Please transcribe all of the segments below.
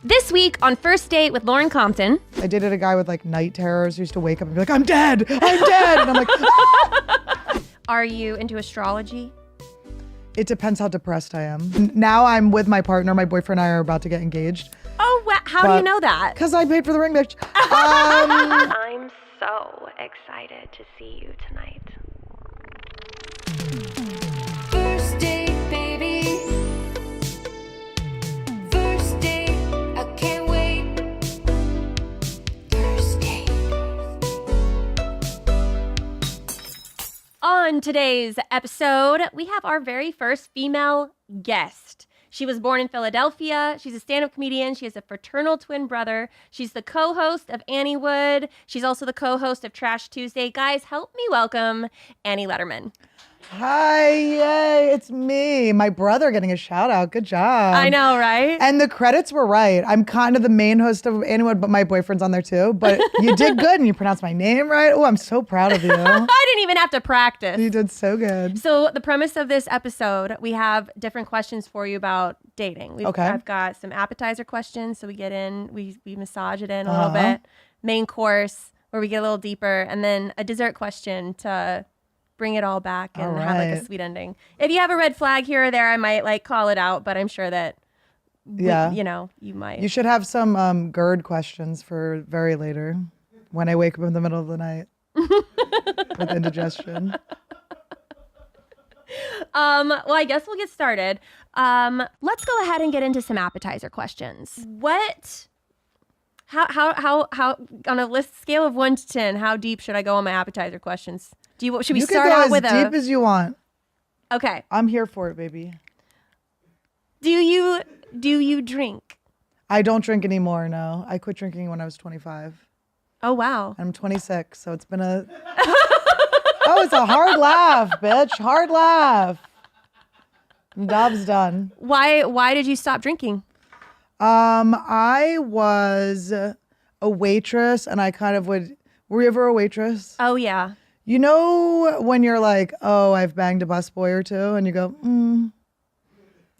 This week on First Date with Lauren Compton. I dated a guy with like night terrors who used to wake up and be like, I'm dead. And I'm like, ah! Are you into astrology? It depends how depressed I am. Now I'm with my partner. My boyfriend and I are about to get engaged. Oh, how do you know that? Because I paid for the ring, bitch. I'm so excited to see you tonight. First date, baby. First date, I can't wait. First date. On today's episode, we have our very first female guest. She was born in Philadelphia. She's a stand-up comedian. She has a fraternal twin brother. She's the co-host of Annie Wood. She's also the co-host of Trash Tuesday. Guys, help me welcome Annie Lederman. Hi, yay, it's me. My brother getting a shout out. Good job. I know, right? And the credits were right. I'm kind of the main host of Annie Wood, but my boyfriend's on there too. But you did good and you pronounced my name right. Oh, I'm so proud of you. I didn't even have to practice. You did so good. So the premise of this episode, we have different questions for you about dating. Okay. I've got some appetizer questions, so we get in, we massage it in a little bit. Main course, where we get a little deeper, and then a dessert question to bring it all back and have like a sweet ending. If you have a red flag here or there, I might like call it out, but I'm sure that you might. You should have some GERD questions for very later when I wake up in the middle of the night with indigestion. Well, I guess we'll get started. Let's go ahead and get into some appetizer questions. How on a scale of 1 to 10, how deep should I go on my appetizer questions? Should we start out with as deep as you want. Okay. I'm here for it, baby. Do you drink? I don't drink anymore, no. I quit drinking when I was 25. Oh, wow. I'm 26, so it's been a... Oh, it's a hard laugh, bitch. Hard laugh. Job's done. Why did you stop drinking? I was a waitress, and I kind of would... Were you ever a waitress? Oh, yeah. You know when you're like, oh, I've banged a busboy or two, and you go,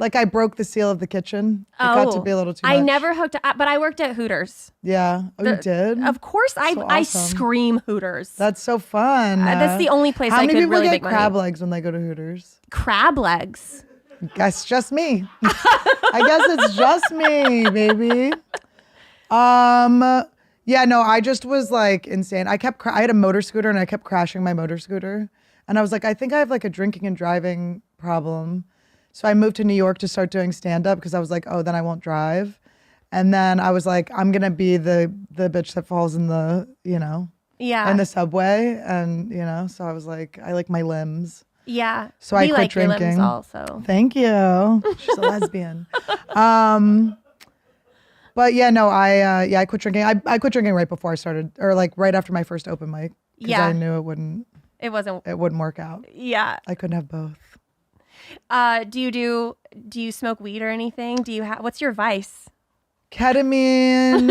Like I broke the seal of the kitchen. It got to be a little too much. I never hooked up, but I worked at Hooters. Yeah. Oh, you did? Of course. So I awesome. scream Hooters. That's so fun. That's the only place I could really make money. How many people get crab legs when they go to Hooters? Crab legs? Guess just me. I guess it's just me, baby. Yeah, no, I just was like insane. I had a motor scooter and I kept crashing my motor scooter. And I was like, I think I have like a drinking and driving problem. So I moved to New York to start doing stand-up because I was like, oh, then I won't drive. And then I was like, I'm going to be the bitch that falls in the, in the subway. And, so I was like, I like my limbs. Yeah. So I quit like drinking. Your limbs also. Thank you. She's a lesbian. But yeah, no, I quit drinking. I quit drinking right before I started, or like right after my first open mic. Because I knew it wouldn't work out. Yeah. I couldn't have both. Do you smoke weed or anything? What's your vice? Ketamine,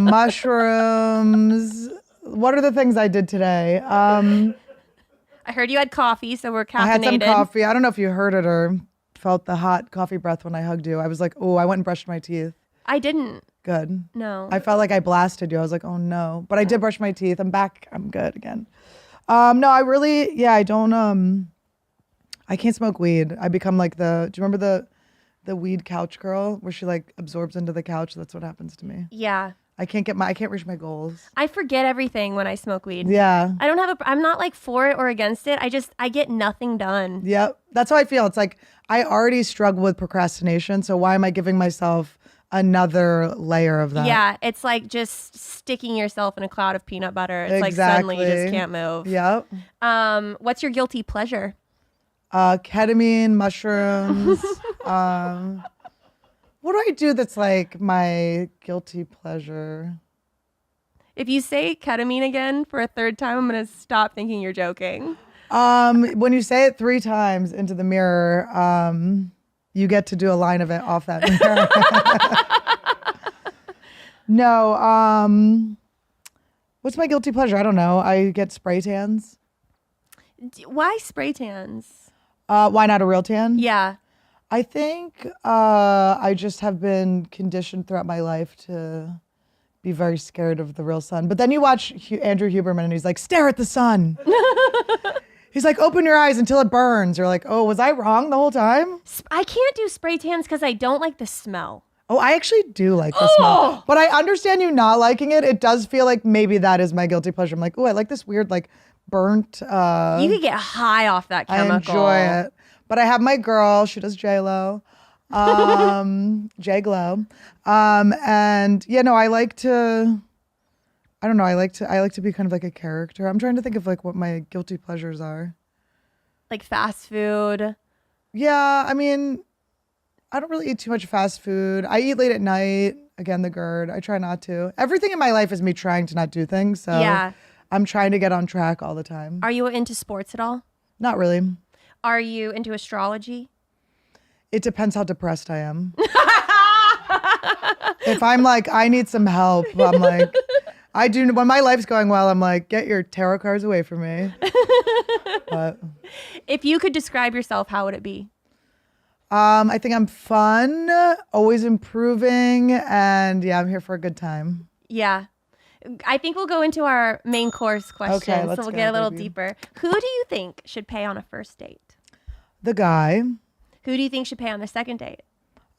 mushrooms. What are the things I did today? I heard you had coffee, so we're caffeinated. I had some coffee. I don't know if you heard it or felt the hot coffee breath when I hugged you. I was like, oh, I went and brushed my teeth. I didn't. Good. No. I felt like I blasted you. I was like, oh no. But I did brush my teeth. I'm back. I'm good again. No, I don't, I can't smoke weed. I become like do you remember the weed couch girl where she like absorbs into the couch? That's what happens to me. Yeah. I can't reach my goals. I forget everything when I smoke weed. Yeah. I'm not like for it or against it. I get nothing done. Yep. That's how I feel. It's like I already struggle with procrastination. So why am I giving myself another layer of that? Yeah. It's like just sticking yourself in a cloud of peanut butter. It's like suddenly you just can't move. Yep. What's your guilty pleasure? Ketamine, mushrooms. What do I do that's like my guilty pleasure? If you say ketamine again for a third time, I'm going to stop thinking you're joking. When you say it 3 times into the mirror, you get to do a line of it off that mirror. No. What's my guilty pleasure? I don't know. I get spray tans. Why spray tans? Why not a real tan? Yeah. I think I just have been conditioned throughout my life to be very scared of the real sun. But then you watch Andrew Huberman and he's like, stare at the sun. He's like, open your eyes until it burns. You're like, oh, was I wrong the whole time? I can't do spray tans because I don't like the smell. Oh, I actually do like the smell. But I understand you not liking it. It does feel like maybe that is my guilty pleasure. I'm like, oh, I like this weird, like, burnt. You could get high off that chemical. I enjoy it. But I have my girl. She does J-Lo. J-Glow. And, you know, I like to be kind of like a character. I'm trying to think of like what my guilty pleasures are. Like fast food. Yeah, I mean, I don't really eat too much fast food. I eat late at night. Again, the GERD. I try not to. Everything in my life is me trying to not do things. So yeah. I'm trying to get on track all the time. Are you into sports at all? Not really. Are you into astrology? It depends how depressed I am. If I'm like, I need some help, I'm like, I do. When my life's going well, I'm like, get your tarot cards away from me. But if you could describe yourself, how would it be? I think I'm fun, always improving, and yeah, I'm here for a good time. Yeah. I think we'll go into our main course questions, Okay, so we'll get a little deeper. Who do you think should pay on a first date? The guy. Who do you think should pay on the second date?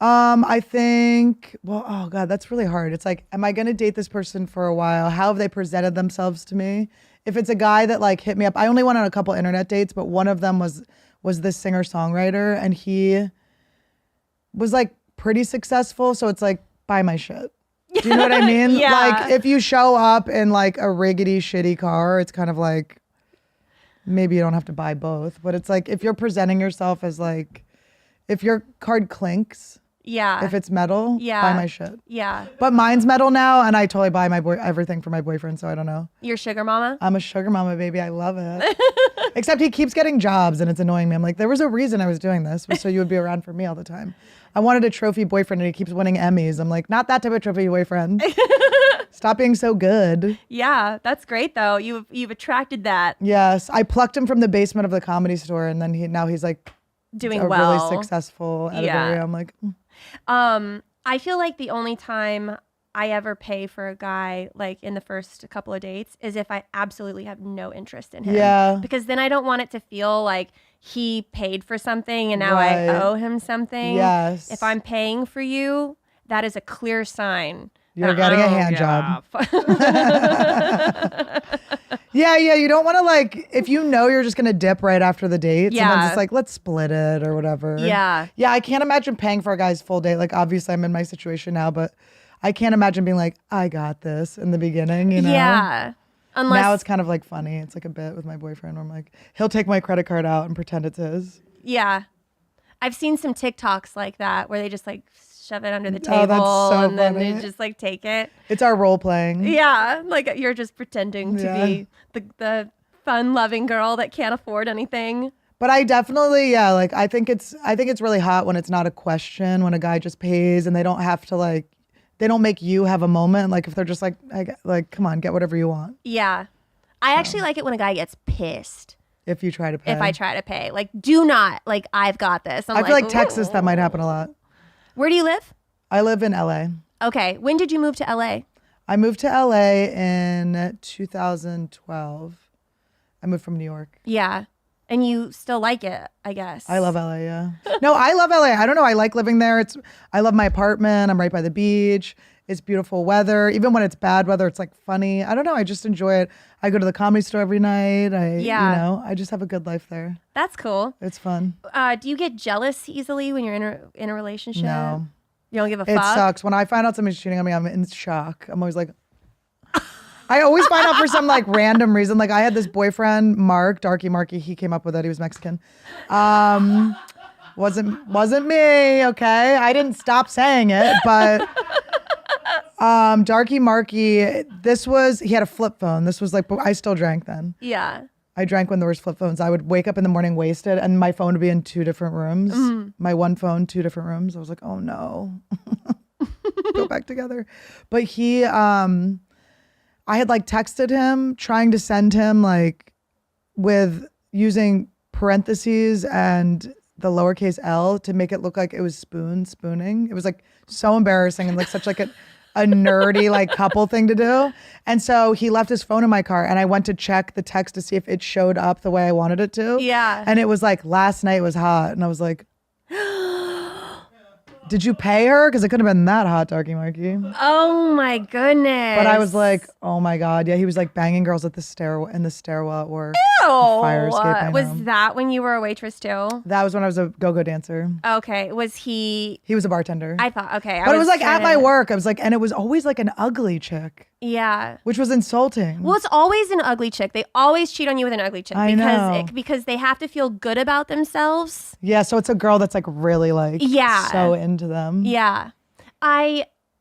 I think, well, oh God, that's really hard. It's like, am I going to date this person for a while? How have they presented themselves to me? If it's a guy that like hit me up, I only went on a couple internet dates, but one of them was this singer-songwriter, and he was like pretty successful. So it's like, buy my shit. Do you know what I mean? Yeah. Like if you show up in like a riggedy shitty car, it's kind of like, maybe you don't have to buy both, but it's like, if you're presenting yourself as like, if your card clinks, yeah, if it's metal, yeah, buy my shit. Yeah. But mine's metal now, and I totally buy my everything for my boyfriend, so I don't know. You're sugar mama? I'm a sugar mama, baby. I love it. Except he keeps getting jobs, and it's annoying me. I'm like, there was a reason I was doing this, was so you would be around for me all the time. I wanted a trophy boyfriend, and he keeps winning Emmys. I'm like, not that type of trophy boyfriend. Stop being so good. Yeah, that's great though. You've attracted that. Yes, I plucked him from the basement of the Comedy Store, and then now he's like doing a well, really successful editor. Yeah. I'm like, I feel like the only time I ever pay for a guy, like in the first couple of dates, is if I absolutely have no interest in him. Yeah. Because then I don't want it to feel like he paid for something and now Right. I owe him something. Yes. If I'm paying for you, that is a clear sign. You're that getting I a don't hand give job. a f- Yeah, you don't want to like, if you know you're just going to dip right after the date, sometimes Yeah. it's like, let's split it or whatever. Yeah. Yeah, I can't imagine paying for a guy's full date. Like, obviously I'm in my situation now, but I can't imagine being like, I got this in the beginning, you know? Yeah. Unless Now it's kind of like funny. It's like a bit with my boyfriend where I'm like, he'll take my credit card out and pretend it's his. yeah. I've seen some TikToks like that where they just like shove it under the Oh, table that's so and then funny. they just like take it. It's our role playing. Yeah, like you're just pretending to Yeah. be the fun-loving girl that can't afford anything. But I definitely, yeah, like I think it's really hot when it's not a question, when a guy just pays and they don't have to like, they don't make you have a moment. Like if they're just like come on, get whatever you want. Yeah. I actually like it when a guy gets pissed If you try to pay. if I try to pay. Like, do not, like, I've got this. I feel like Texas, that might happen a lot. Where do you live? I live in LA. Okay. When did you move to LA? I moved to LA in 2012. I moved from New York. Yeah. And you still like it, I guess. I love LA, yeah. No, I love LA. I don't know. I like living there. I love my apartment. I'm right by the beach. It's beautiful weather. Even when it's bad weather, it's like funny. I don't know. I just enjoy it. I go to the Comedy Store every night. I just have a good life there. That's cool. It's fun. Do you get jealous easily when you're in a relationship? No. You don't give a It fuck? sucks. When I find out somebody's cheating on me, I'm in shock. I'm always like, I always find out for some like random reason. Like I had this boyfriend, Mark, Darky Marky. He came up with it. He was Mexican. Wasn't me. Okay, I didn't stop saying it, but Darky Marky. He had a flip phone. This was like, I still drank then. Yeah. I drank when there was flip phones. I would wake up in the morning wasted, and my phone would be in 2 different rooms. My one phone, 2 different rooms. I was like, oh no, go back together. But he, I had like texted him trying to send him like with using parentheses and the lowercase L to make it look like it was spooning. It was like so embarrassing and like such like a nerdy like couple thing to do. And so he left his phone in my car and I went to check the text to see if it showed up the way I wanted it to. Yeah. And it was like, last night was hot. And I was like, did you pay her? Because it couldn't have been that hot, Darky Marky. Oh my goodness. But I was like, oh my God. Yeah, he was like banging girls at the stairwell at work. Ew. Fire escape I Was know. that when you were a waitress too? That was when I was a go-go dancer. Okay. Was he? He was a bartender. I thought, okay. But it was like at my work. I was like, and it was always like an ugly chick, Yeah. which was insulting. Well, it's always an ugly chick. They always cheat on you with an ugly chick I know. because they have to feel good about themselves. Yeah, so it's a girl that's like really like Yeah. so into them. Yeah.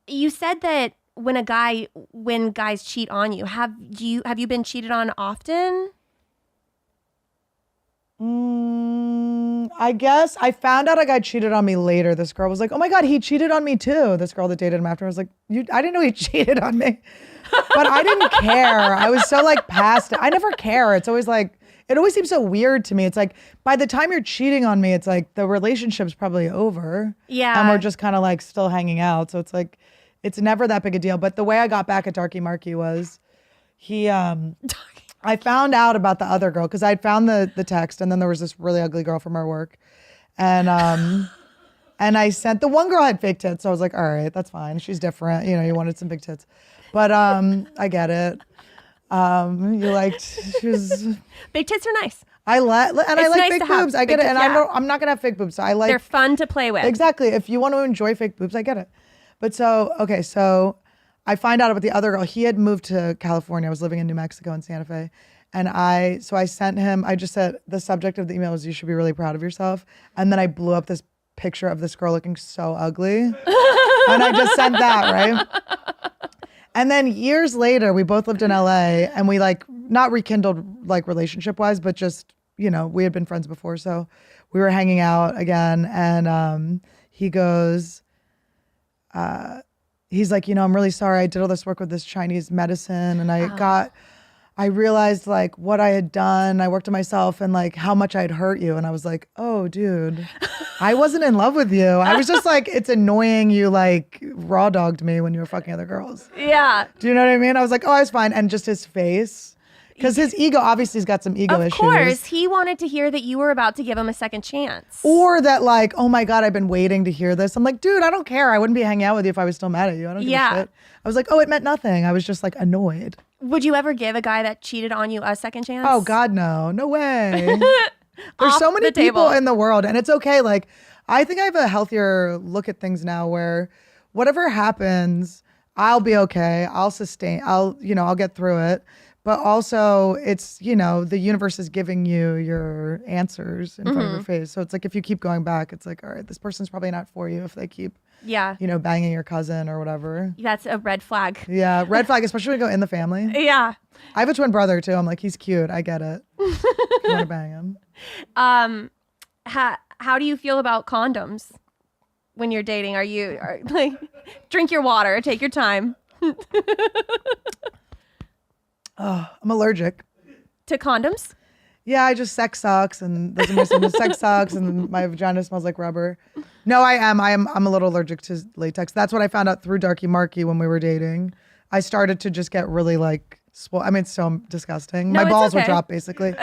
You said that when guys cheat on you, have you been cheated on often? I guess I found out a guy cheated on me later. This girl was like, oh my God, he cheated on me too. This girl that dated him after was like, I didn't know he cheated on me. But I didn't care. I was so like past it. I never care. It's always like, it always seems so weird to me. It's like, by the time you're cheating on me, it's like the relationship's probably over. Yeah. And we're just kind of like still hanging out. So it's like, it's never that big a deal. But the way I got back at Darky Marky was I found out about the other girl because I'd found the text and then there was this really ugly girl from our work. And and I sent, the one girl had fake tits. So I was like, all right, that's fine. She's different. You know, you wanted some big tits. But I get it. You liked, she was... Big tits are nice. I like nice big to have boobs. I big get it. tits, And yeah. I'm not going to have fake boobs. So I like... They're fun to play with. Exactly. If you want to enjoy fake boobs, I get it. But so I find out about the other girl. He had moved to California. I was living in New Mexico in Santa Fe. And I sent him, I just said, the subject of the email was, you should be really proud of yourself. And then I blew up this picture of this girl looking so ugly. And I just sent that, right? And then years later, we both lived in LA and we like, not rekindled like relationship wise, but just, you know, we had been friends before. So we were hanging out again. And he goes, he's like, you know, I'm really sorry. I did all this work with this Chinese medicine and I realized like what I had done. I worked on myself and like how much I'd hurt you. And I was like, oh, dude, I wasn't in love with you. I was just like, it's annoying you like raw dogged me when you were fucking other girls. Yeah. Do you know what I mean? I was like, oh, I was fine. And just his face. Because his ego, obviously, he's got some ego issues. Of course. He wanted to hear that you were about to give him a second chance. Or that like, oh my God, I've been waiting to hear this. I'm like, dude, I don't care. I wouldn't be hanging out with you if I was still mad at you. I don't give a shit. I was like, oh, it meant nothing. I was just like annoyed. Would you ever give a guy that cheated on you a second chance? Oh God, no. No way. There's so many the people table. in the world and it's okay. Like, I think I have a healthier look at things now where whatever happens, I'll be okay. I'll get through it. But also it's, you know, the universe is giving you your answers in front of your face. So it's like, if you keep going back, it's like, all right, this person's probably not for you if they keep, Yeah. you know, banging your cousin or whatever. That's a red flag. Yeah. Red flag, especially when you go in the family. Yeah. I have a twin brother too. I'm like, he's cute. I get it. You want to bang him. How do you feel about condoms when you're dating? Are like, drink your water, take your time. Oh, I'm allergic. To condoms? Yeah, sex sucks and those are my symptoms. Sex sucks and my vagina smells like rubber. No, I'm a little allergic to latex. That's what I found out through Darky Marky when we were dating. I started to just get really like, I mean, it's so disgusting. No, my it's balls would okay. drop basically.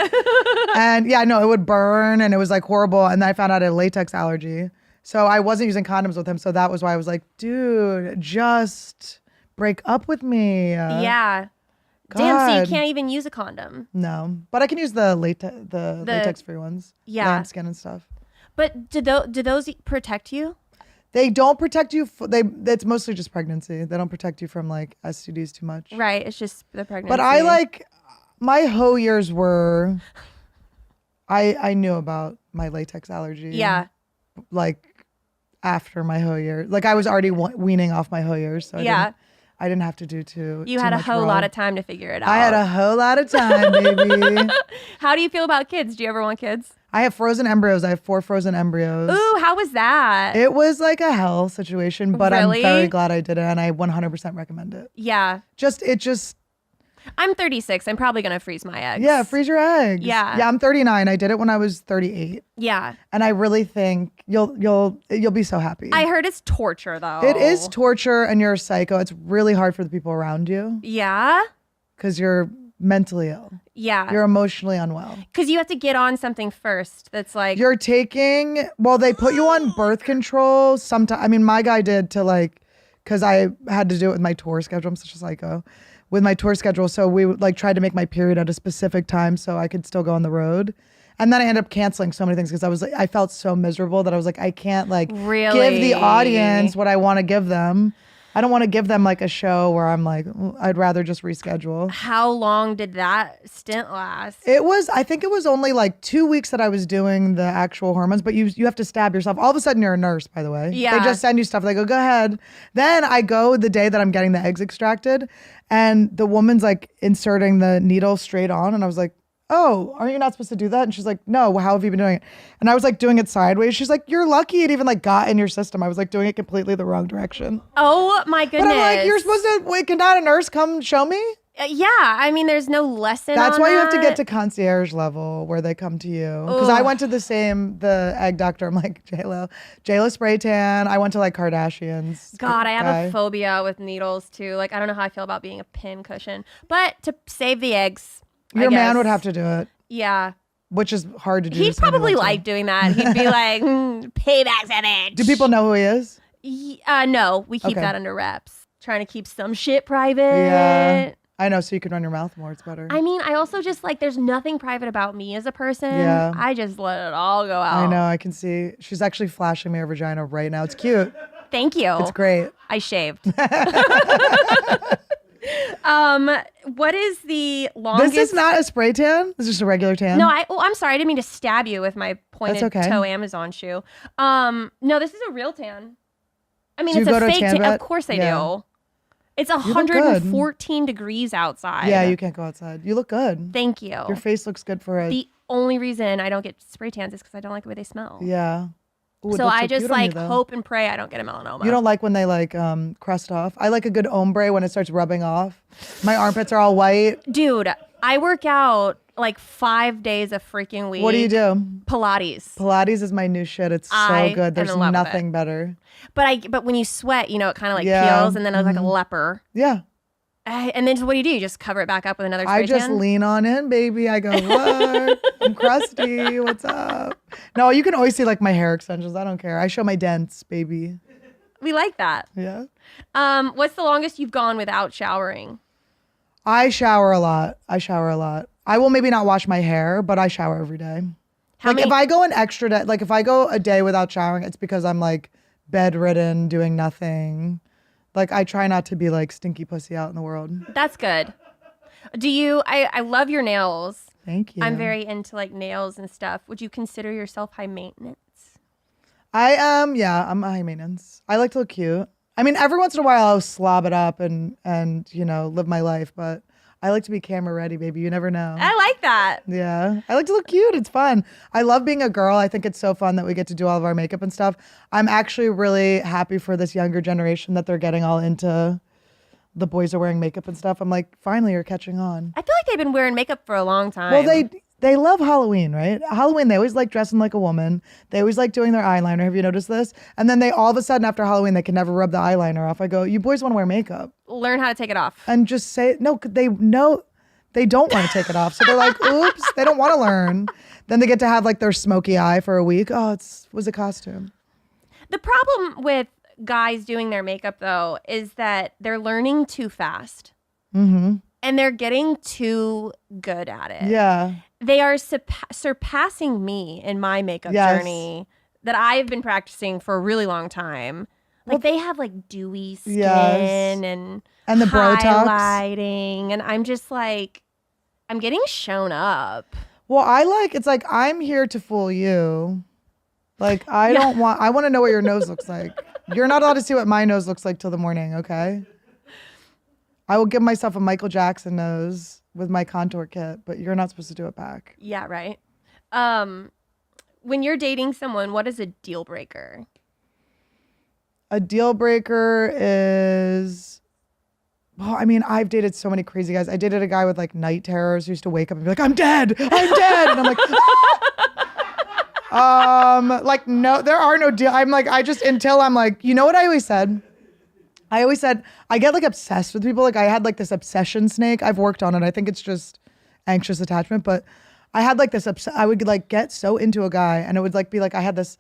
And yeah, no, it would burn and it was like horrible. And then I found out I had a latex allergy. So I wasn't using condoms with him. So that was why I was like, dude, just break up with me. Yeah. Damn, so you God. can't even use a condom. No, but I can use the latex-free ones. Yeah. Lambskin and stuff. But do those protect you? They don't protect you. It's mostly just pregnancy. They don't protect you from like STDs too much. Right. It's just the pregnancy. But I like, my hoe years were, I knew about my latex allergy. Yeah. Like after my hoe year. Like I was already weaning off my hoe years. So I didn't have to do too. You too had a much whole raw. lot of time to figure it out. I had a whole lot of time, baby. How do you feel about kids? Do you ever want kids? I have frozen embryos. I have 4 frozen embryos. Ooh, how was that? It was like a hell situation, but Really? I'm very glad I did it and I 100% recommend it. Yeah. It just I'm 36. I'm probably gonna freeze my eggs. Yeah, freeze your eggs. Yeah. Yeah, I'm 39. I did it when I was 38. Yeah. And I really think you'll be so happy. I heard it's torture though. It is torture, and you're a psycho. It's really hard for the people around you Yeah. because you're mentally ill. Yeah. You're emotionally unwell. Because you have to get on something first. That's like You're taking, well, they put you on birth control sometimes. I mean, my guy did to like, because I had to do it with my tour schedule. I'm such a psycho with my tour schedule. So we would like try to make my period at a specific time so I could still go on the road. And then I ended up canceling so many things because I was like, I felt so miserable that I was like, I can't like Really? give the audience what I want to give them. I don't want to give them like a show where I'm like, I'd rather just reschedule. how long did that stint last? I think it was only like 2 weeks that I was doing the actual hormones, but you have to stab yourself. All of a sudden you're a nurse, by the way. Yeah. They just send you stuff. They go ahead. Then I go the day that I'm getting the eggs extracted, and the woman's like inserting the needle straight on. And I was like, oh, aren't you not supposed to do that? And she's like, no, how have you been doing it? And I was like doing it sideways. She's like, you're lucky it even like got in your system. I was like doing it completely the wrong direction. Oh my goodness. But I'm like, you're supposed to, wait, can not a nurse come show me? Yeah, I mean, there's no lesson. That's on why you have to that. get to concierge level where they come to you. Because I went to the egg doctor. I'm like, J-Lo spray tan. I went to like Kardashians. God, I have guy. a phobia with needles too. Like, I don't know how I feel about being a pin cushion. But to save the eggs, I Your man guess. would have to do it, Yeah. which is hard to do. He'd so many probably ways. like doing that. He'd be like, payback's at it. Do people know who he is? No, we keep Okay. that under wraps. Trying to keep some shit private. Yeah. I know, so you can run your mouth more. It's better. I mean, I also just like, there's nothing private about me as a person. Yeah. I just let it all go out. I know, I can see. She's actually flashing me her vagina right now. It's cute. Thank you. It's great. I shaved. What is the longest? This is not a spray tan. This is just a regular tan. No, I'm sorry. I didn't mean to stab you with my pointed That's okay. toe Amazon shoe. No, this is a real tan. I mean, Do you it's go a to a fake tan tan. vet? Of course I Yeah. do. It's look good. 114 degrees outside. Yeah, you can't go outside. You look good. Thank you. Your face looks good for it. The only reason I don't get spray tans is because I don't like the way they smell. Yeah. Ooh, it So looks I just cute on you, like though. hope and pray I don't get a melanoma. You don't like when they like crust off. I like a good ombre when it starts rubbing off. My armpits are all white. Dude, I work out like 5 days a freaking week. What do you do? Pilates. Pilates is my new shit. It's I so good. am There's in love with nothing better. But when you sweat, you know, it kind of like Yeah. peels and then it's like a leper. Yeah. And then what do? You just cover it back up with another spray I just tan? lean on in, baby. I go, what? I'm crusty. What's up? No, you can always see like my hair extensions. I don't care. I show my dents, baby. We like that. Yeah. What's the longest you've gone without showering? I shower a lot. I will maybe not wash my hair, but I shower every day. How Like many? if I go an extra day, like if I go a day without showering, it's because I'm like bedridden, doing nothing. Like I try not to be like stinky pussy out in the world. That's good. Do you? I love your nails. Thank you. I'm very into like nails and stuff. Would you consider yourself high maintenance? I am. Yeah, I'm high maintenance. I like to look cute. I mean, every once in a while I'll slob it up and you know live my life, but I like to be camera ready, baby. You never know. I like that. Yeah, I like to look cute. It's fun. I love being a girl. I think it's so fun that we get to do all of our makeup and stuff. I'm actually really happy for this younger generation that they're getting all into the boys are wearing makeup and stuff. I'm like, finally, you're catching on. I feel like they've been wearing makeup for a long time. Well, they love Halloween, right? Halloween, they always like dressing like a woman. They always like doing their eyeliner. Have you noticed this? And then they all of a sudden after Halloween, they can never rub the eyeliner off. I go, you boys want to wear makeup. learn how to take it off. And just say, no, they know they don't want to take it off. So they're like, oops, they don't want to learn. Then they get to have like their smoky eye for a week. Oh, was a costume. The problem with guys doing their makeup though is that they're learning too fast. Mm-hmm. And they're getting too good at it. Yeah. They are surpassing me in my makeup Yes. journey that I've been practicing for a really long time. Like they have like dewy skin Yes. and And the Botox. highlighting, and I'm just like, I'm getting shown up. Well, it's like I'm here to fool you. Like I want to know what your nose looks like. You're not allowed to see what my nose looks like till the morning, okay? I will give myself a Michael Jackson nose with my contour kit, but you're not supposed to do it back. Yeah, right. When you're dating someone, what is a deal breaker? A deal breaker is Oh, I mean, I've dated so many crazy guys. I dated a guy with like night terrors who used to wake up and be like, I'm dead. I'm dead. And I'm like, like, no, there are no deal. I'm like, until I'm like, you know what I always said? I get like obsessed with people. Like I had like this obsession snake. I've worked on it. I think it's just anxious attachment, but I had like this, I would like get so into a guy and it would like be like, I had this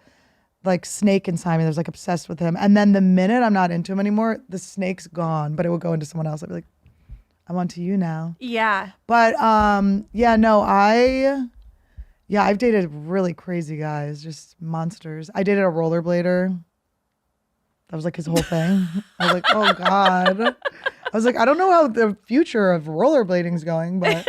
like snake inside me that was like obsessed with him. And then the minute I'm not into him anymore, the snake's gone, but it would go into someone else. I'd be like, I'm onto you now. Yeah. But I've dated really crazy guys, just monsters. I dated a rollerblader. That was like his whole thing. I was like, oh God. I was like, I don't know how the future of rollerblading is going, but.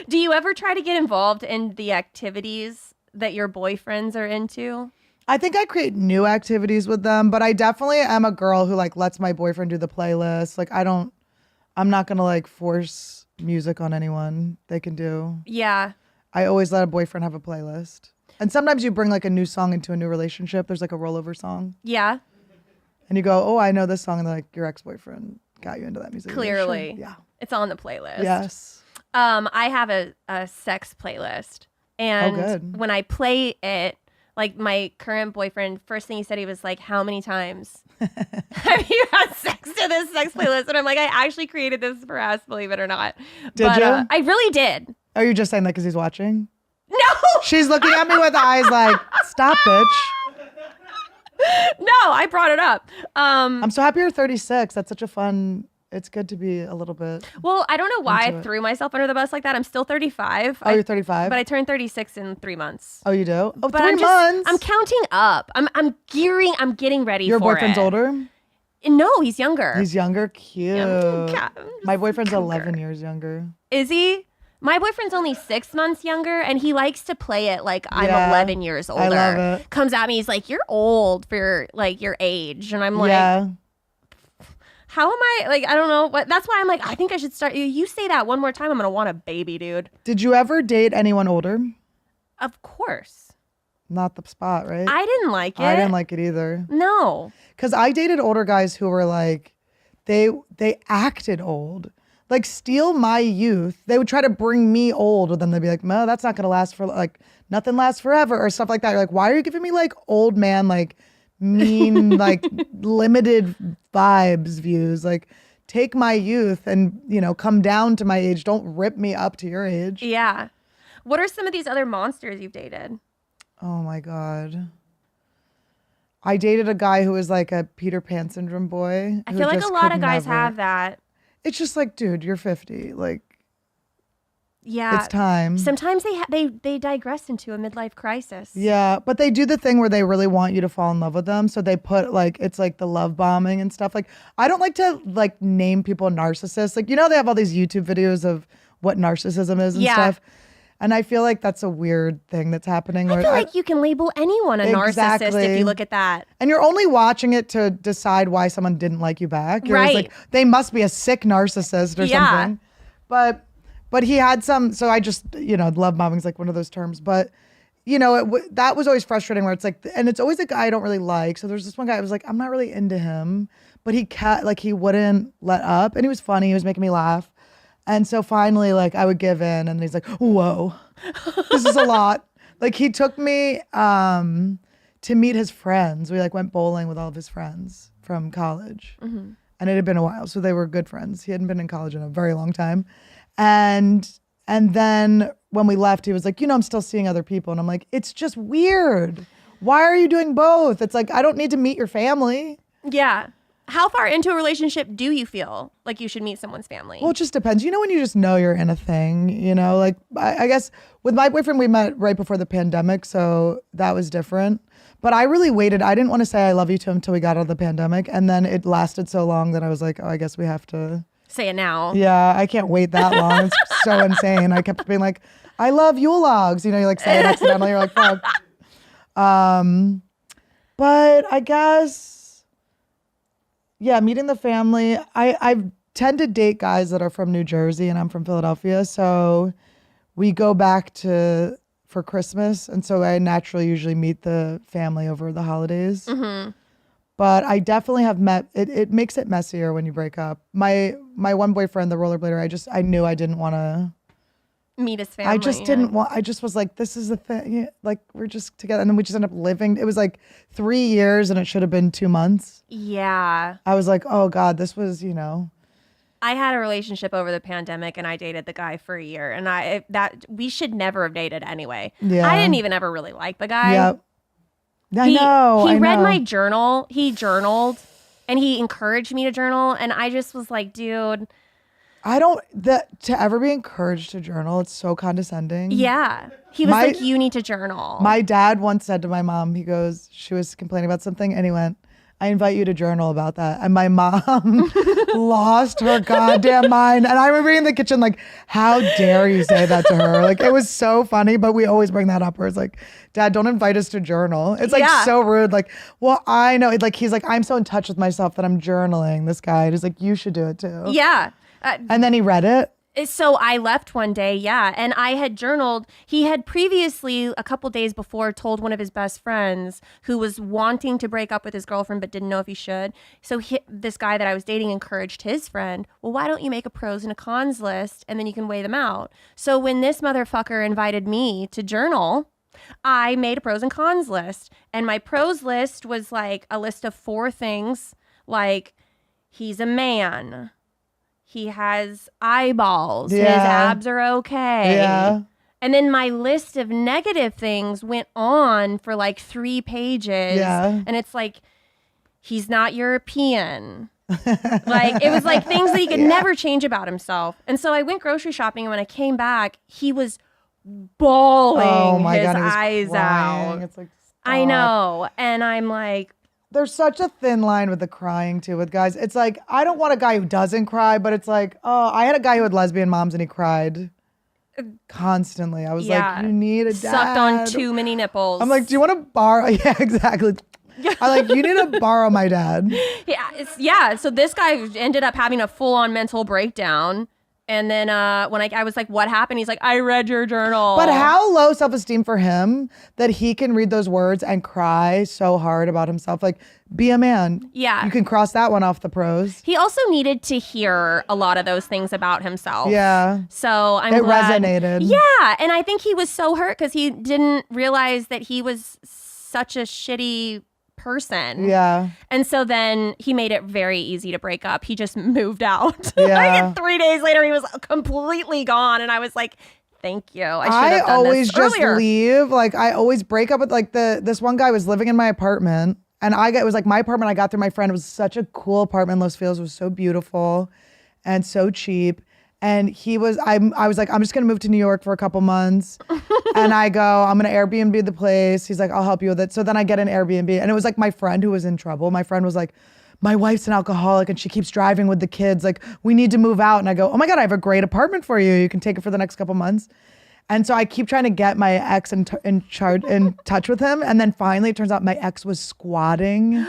Do you ever try to get involved in the activities that your boyfriends are into? I think I create new activities with them, but I definitely am a girl who like lets my boyfriend do the playlist. Like I'm not gonna like force music on anyone. They can do. Yeah. I always let a boyfriend have a playlist. And sometimes you bring like a new song into a new relationship. There's like a rollover song. Yeah. And you go, oh, I know this song. And they're like, your ex-boyfriend got you into that music. Clearly. Sure. Yeah. It's on the playlist. Yes. I have a sex playlist. And good. when I play it, like my current boyfriend, first thing he said, he was like, how many times have you had sex to this sex playlist? And I'm like, I actually created this for us, believe it or not. Did you? I really did. Are you just saying that because he's watching? No. She's looking at me with eyes like, stop, bitch. No, I brought it up. I'm so happy you're 36. That's such a fun, it's good to be a little bit. Well, I don't know why into I it. threw myself under the bus like that. I'm still 35. Oh, you're 35? But I turned 36 in 3 months. Oh, you do? Oh, But 3 months? I'm counting up. I'm getting ready Your for boyfriend's it. older? No, he's younger. He's younger? Cute. Yeah, My boyfriend's younger. 11 years younger. Is he? My boyfriend's only 6 months younger, and he likes to play it like I'm Yeah, 11 years older. I love it. Comes at me, he's like, "You're old for like your age," and I'm like, Yeah. "How am I? Like, I don't know." But that's why I'm like, I think I should start. You say that one more time, I'm gonna want a baby, dude. Did you ever date anyone older? Of course. Not the spot, right? I didn't like it. I didn't like it either. No. Because I dated older guys who were like, they acted old. Like, steal my youth. They would try to bring me old, and then they'd be like, no, that's not going to last for, like, nothing lasts forever, or stuff like that. You're like, why are you giving me, like, old man, like, mean, like, limited vibes views? Like, take my youth and, you know, come down to my age. Don't rip me up to your age. Yeah. What are some of these other monsters you've dated? Oh, my God. I dated a guy who was, like, a Peter Pan syndrome boy. I who feel like just a lot could of guys never- have that. It's just like, dude, you're 50. Like, Yeah. it's time. Sometimes they digress into a midlife crisis. Yeah, but they do the thing where they really want you to fall in love with them. So they put like, it's like the love bombing and stuff. Like, I don't like to like name people narcissists. Like, you know, they have all these YouTube videos of what narcissism is and Yeah. stuff. And I feel like that's a weird thing that's happening. I feel like you can label anyone a narcissist if Exactly. you look at that. And you're only watching it to decide why someone didn't like you back. You're just Right. like, they must be a sick narcissist or Yeah. something. But he had some, so I just, you know, love bombing is like one of those terms. But, you know, that was always frustrating where it's like, and it's always a guy I don't really like. So there's this one guy, I was like, I'm not really into him. But he wouldn't let up. And he was funny. He was making me laugh. And so finally, like, I would give in, and he's like, whoa, this is a lot. Like, he took me to meet his friends. We like went bowling with all of his friends from college. Mm-hmm. And it had been a while, so they were good friends. He hadn't been in college in a very long time. And then when we left, he was like, you know, I'm still seeing other people. And I'm like, it's just weird. Why are you doing both? It's like, I don't need to meet your family. Yeah. How far into a relationship do you feel like you should meet someone's family? Well, it just depends. You know, when you just know you're in a thing, you know, like I guess with my boyfriend, we met right before the pandemic. So that was different. But I really waited. I didn't want to say I love you to him until we got out of the pandemic. And then it lasted so long that I was like, oh, I guess we have to. Say it now. Yeah, I can't wait that long. It's so insane. I kept being like, I love Yule logs. You know, you like say it accidentally. You're like, fuck. But I guess, yeah, meeting the family. I tend to date guys that are from New Jersey, and I'm from Philadelphia. So we go back for Christmas. And so I naturally usually meet the family over the holidays. Mm-hmm. But I definitely have met it makes it messier when you break up. My one boyfriend, the rollerblader, I knew I didn't want to meet his family. I just didn't want I just was like, this is the thing. Yeah, like we're just together. And then we just ended up living. It was like 3 years and it should have been 2 months. Yeah. I was like, oh God, this was, I had a relationship over the pandemic and I dated the guy for a year and we should never have dated anyway. Yeah. I didn't even ever really like the guy. Yep. I know. He read know. my journal. He journaled and he encouraged me to journal. And I just was like, dude. To ever be encouraged to journal, it's so condescending. Yeah. He was like, you need to journal. My dad once said to my mom, she was complaining about something and he went, I invite you to journal about that. And my mom lost her goddamn mind. And I remember being in the kitchen like, how dare you say that to her? Like, it was so funny, but we always bring that up where it's like, Dad, don't invite us to journal. It's like so rude. Like, well, I know. He's like, I'm so in touch with myself that I'm journaling. This guy. And he's like, you should do it too. Yeah. And then he read it. So I left one day, and I had journaled. He had previously, a couple days before, told one of his best friends who was wanting to break up with his girlfriend but didn't know if he should. So this guy that I was dating encouraged his friend, well, why don't you make a pros and a cons list and then you can weigh them out. So when this motherfucker invited me to journal, I made a pros and cons list. And my pros list was like a list of 4 things, like he's a man. He has eyeballs. Yeah. His abs are okay. Yeah. And then my list of negative things went on for like 3 pages. Yeah. And it's like, he's not European. Like, it was like things that he could never change about himself. And so I went grocery shopping, and when I came back, he was bawling his eyes crying. out. It's like, I know. And I'm like, there's such a thin line with the crying too with guys. It's like, I don't want a guy who doesn't cry, but it's like, oh, I had a guy who had lesbian moms and he cried constantly. I was like, you need a dad. Sucked on too many nipples. I'm like, do you want to borrow? Yeah, exactly. I like, you need to borrow my dad. Yeah. So this guy ended up having a full-on mental breakdown. And then when I was like, what happened? He's like, I read your journal. But how low self-esteem for him that he can read those words and cry so hard about himself. Like, be a man. Yeah. You can cross that one off the pros. He also needed to hear a lot of those things about himself. Yeah. So it resonated. Yeah. And I think he was so hurt because he didn't realize that he was such a shitty person. Yeah. And so then he made it very easy to break up. He just moved out. Yeah. Like 3 days later, he was completely gone. And I was like, thank you. I should have done always this just earlier. leave. Like, I always break up with like this one guy was living in my apartment. And it was like my apartment I got through my friend. It was such a cool apartment in Los Feliz. It was so beautiful and so cheap. And I was like, I'm just going to move to New York for a couple months. And I go, I'm going to Airbnb the place. He's like, I'll help you with it. So then I get an Airbnb. And it was like my friend who was in trouble. My friend was like, my wife's an alcoholic and she keeps driving with the kids. Like, we need to move out. And I go, oh my God, I have a great apartment for you. You can take it for the next couple months. And so I keep trying to get my ex in touch with him. And then finally it turns out my ex was squatting.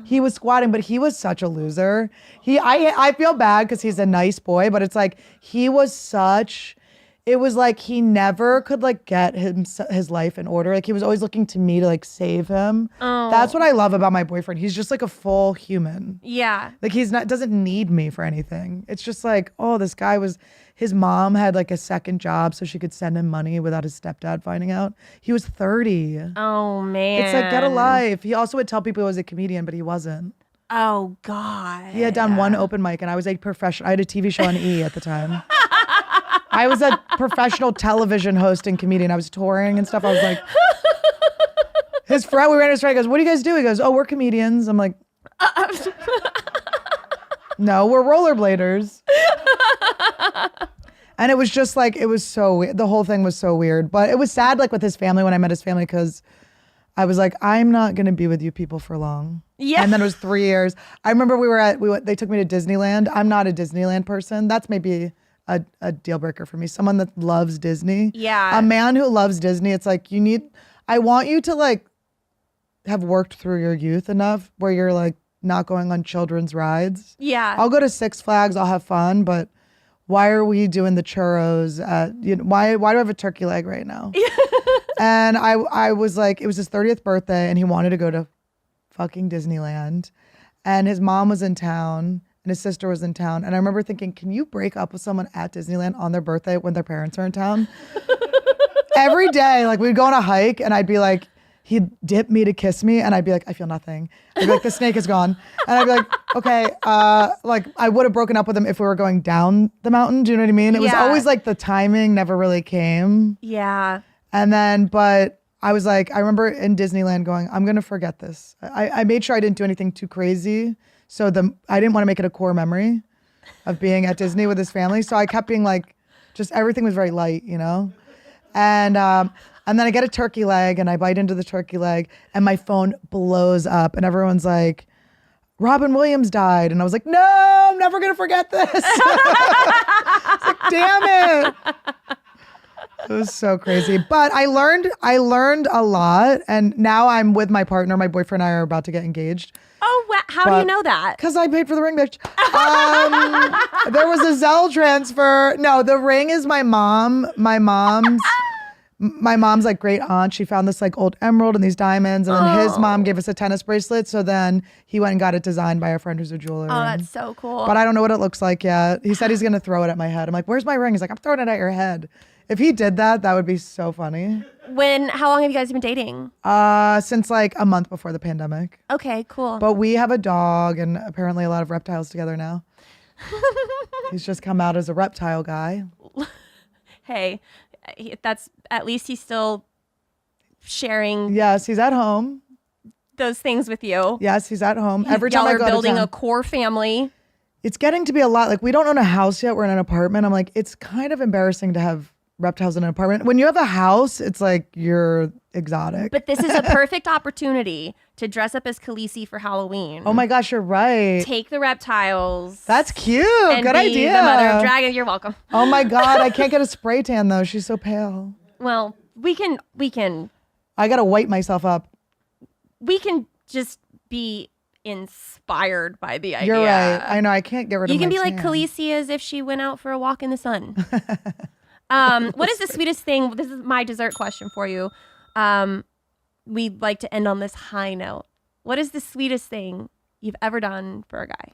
He was squatting, but he was such a loser. I feel bad because he's a nice boy, but it's like it was like he never could like get his life in order. Like he was always looking to me to like save him. Oh. That's what I love about my boyfriend. He's just like a full human. Yeah. Like doesn't need me for anything. It's just like, oh, this guy his mom had like a second job so she could send him money without his stepdad finding out. He was 30. Oh man. It's like, get a life. He also would tell people he was a comedian, but he wasn't. Oh God. He had done one open mic and I was a professional. I had a TV show on E at the time. I was a professional television host and comedian. I was touring and stuff. I was like, his friend, we ran his friend, he goes, what do you guys do? He goes, oh, we're comedians. I'm like, no, we're rollerbladers. And it was just like, it was so weird. The whole thing was so weird. But it was sad, like with his family, when I met his family, because I was like, I'm not going to be with you people for long. Yeah. And then it was 3 years. I remember they took me to Disneyland. I'm not a Disneyland person. That's maybe a deal breaker for me. Someone that loves Disney. Yeah. A man who loves Disney. It's like, I want you to like have worked through your youth enough where you're like not going on children's rides. Yeah. I'll go to Six Flags. I'll have fun, but why are we doing the churros why do I have a turkey leg right now? And I was like, it was his 30th birthday and he wanted to go to fucking Disneyland, and his mom was in town and his sister was in town. And I remember thinking, can you break up with someone at Disneyland on their birthday when their parents are in town? Every day, like we'd go on a hike and I'd be like, he'd dip me to kiss me and I'd be like, I feel nothing. I'd be like, the snake is gone. And I'd be like, okay, like I would have broken up with him if we were going down the mountain. Do you know what I mean? It was always like the timing never really came. Yeah. And then, but I was like, I remember in Disneyland going, I'm going to forget this. I made sure I didn't do anything too crazy. So I didn't want to make it a core memory of being at Disney with his family. So I kept being like, just everything was very light, you know? And then I get a turkey leg and I bite into the turkey leg and my phone blows up and everyone's like, Robin Williams died. And I was like, no, I'm never going to forget this. It's like, damn it. It was so crazy. But I learned a lot. And now I'm with my partner. My boyfriend and I are about to get engaged. Oh, how do you know that? Because I paid for the ring, bitch. There was a Zelle transfer. No, the ring is my mom. My mom's like great aunt. She found this like old emerald and these diamonds. And then his mom gave us a tennis bracelet. So then he went and got it designed by a friend who's a jeweler. Oh, that's so cool. But I don't know what it looks like yet. He said he's going to throw it at my head. I'm like, where's my ring? He's like, I'm throwing it at your head. If he did that, that would be so funny. How long have you guys been dating? Since like a month before the pandemic. Okay, cool. But we have a dog and apparently a lot of reptiles together now. He's just come out as a reptile guy. Hey, that's at least he's still sharing. Yes, he's at home. Those things with you. Yes, he's at home. Every time I go to Y'all are building town, a core family. it's getting to be a lot. Like we don't own a house yet. We're in an apartment. I'm like, it's kind of embarrassing to have reptiles in an apartment. When you have a house, it's like you're exotic. But this is a perfect opportunity to dress up as Khaleesi for Halloween. Oh my gosh, you're right. Take the reptiles. That's cute. And Good be idea. the mother of dragons. You're welcome. Oh my God, I can't get a spray tan though. She's so pale. Well, we can I gotta white myself up. just be inspired by the idea. You're right. I know. I can't get rid of. You can my be like tan. Khaleesi as if she went out for a walk in the sun. What is the sweetest thing? This is my dessert question for you. We'd like to end on this high note. What is the sweetest thing you've ever done for a guy?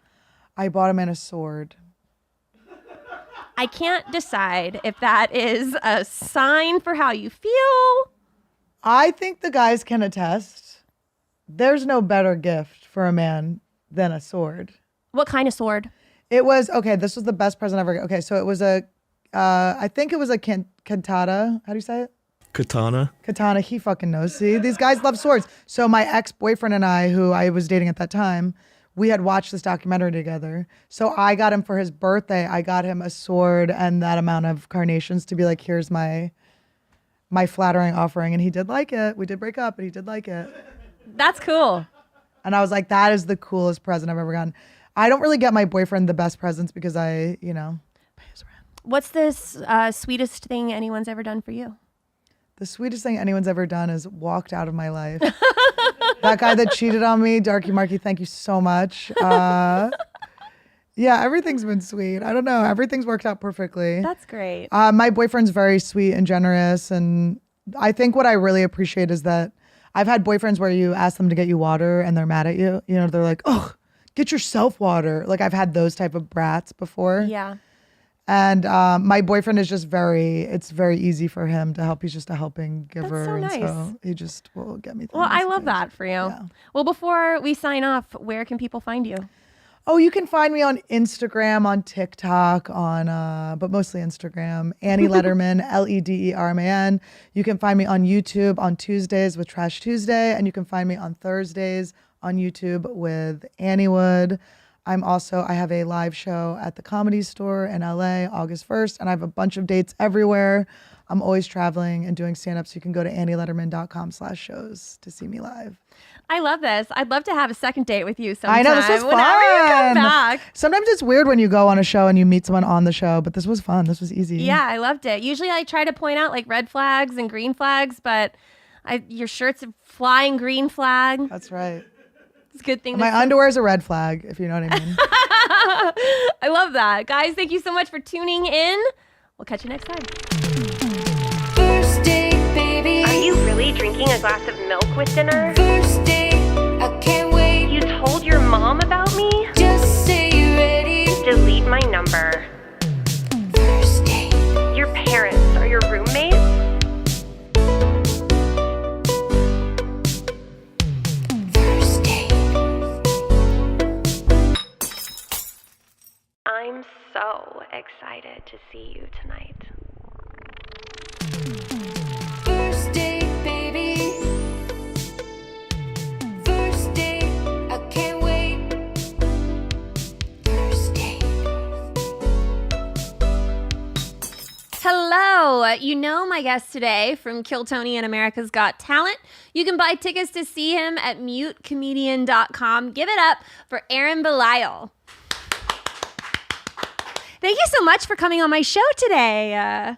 I bought him in a sword. I can't decide if that is a sign for how you feel. I think the guys can attest. There's no better gift for a man than a sword. What kind of sword? It was, okay, this was the best present ever. Okay, so it was I think it was a Katana. How do you say it? Katana. Katana, he fucking knows. See, these guys love swords. So my ex-boyfriend and I, who I was dating at that time, we had watched this documentary together. So I got him for his birthday, I got him a sword and that amount of carnations to be like, here's my flattering offering. And he did like it. We did break up, but he did like it. That's cool. And I was like, that is the coolest present I've ever gotten. I don't really get my boyfriend the best presents because I, pay his rent. What's the sweetest thing anyone's ever done for you? The sweetest thing anyone's ever done is walked out of my life. That guy that cheated on me, Darky Marky, thank you so much. Yeah, everything's been sweet. I don't know. Everything's worked out perfectly. That's great. My boyfriend's very sweet and generous. And I think what I really appreciate is that I've had boyfriends where you ask them to get you water and they're mad at you. They're like, oh, get yourself water. Like I've had those type of brats before. Yeah. And my boyfriend is just it's very easy for him to help. He's just a helping giver. so nice. And so he just will get me things. Well, I love that for you. Yeah. Well, before we sign off, where can people find you? Oh, you can find me on Instagram, on TikTok, but mostly Instagram. Annie Lederman, Lederman. You can find me on YouTube on Tuesdays with Trash Tuesday, and you can find me on Thursdays on YouTube with Annie Wood. I have a live show at the Comedy Store in LA, August 1st, and I have a bunch of dates everywhere. I'm always traveling and doing stand-up, so you can go to AnnieLetterman.com/shows to see me live. I love this. I'd love to have a second date with you sometime. I know, this was fun. Whenever you come back. Sometimes it's weird when you go on a show and you meet someone on the show, but this was fun. This was easy. Yeah, I loved it. Usually I try to point out like red flags and green flags, but your shirt's a flying green flag. That's right. It's a good thing. My underwear is a red flag, if you know what I mean. I love that. Guys, thank you so much for tuning in. We'll catch you next time. First date, baby. Are you really drinking a glass of milk with dinner? First date, I can't wait. your mom about me? Just say you're ready. Delete my number. First date. Your parents are your roommates? First date. I'm so excited to see you tonight. First date, baby. First date, I can't wait. First date. Hello. You know my guest today from Kill Tony and America's Got Talent. You can buy tickets to see him at mutecomedian.com. Give it up for Aaron Belisle. Thank you so much for coming on my show today.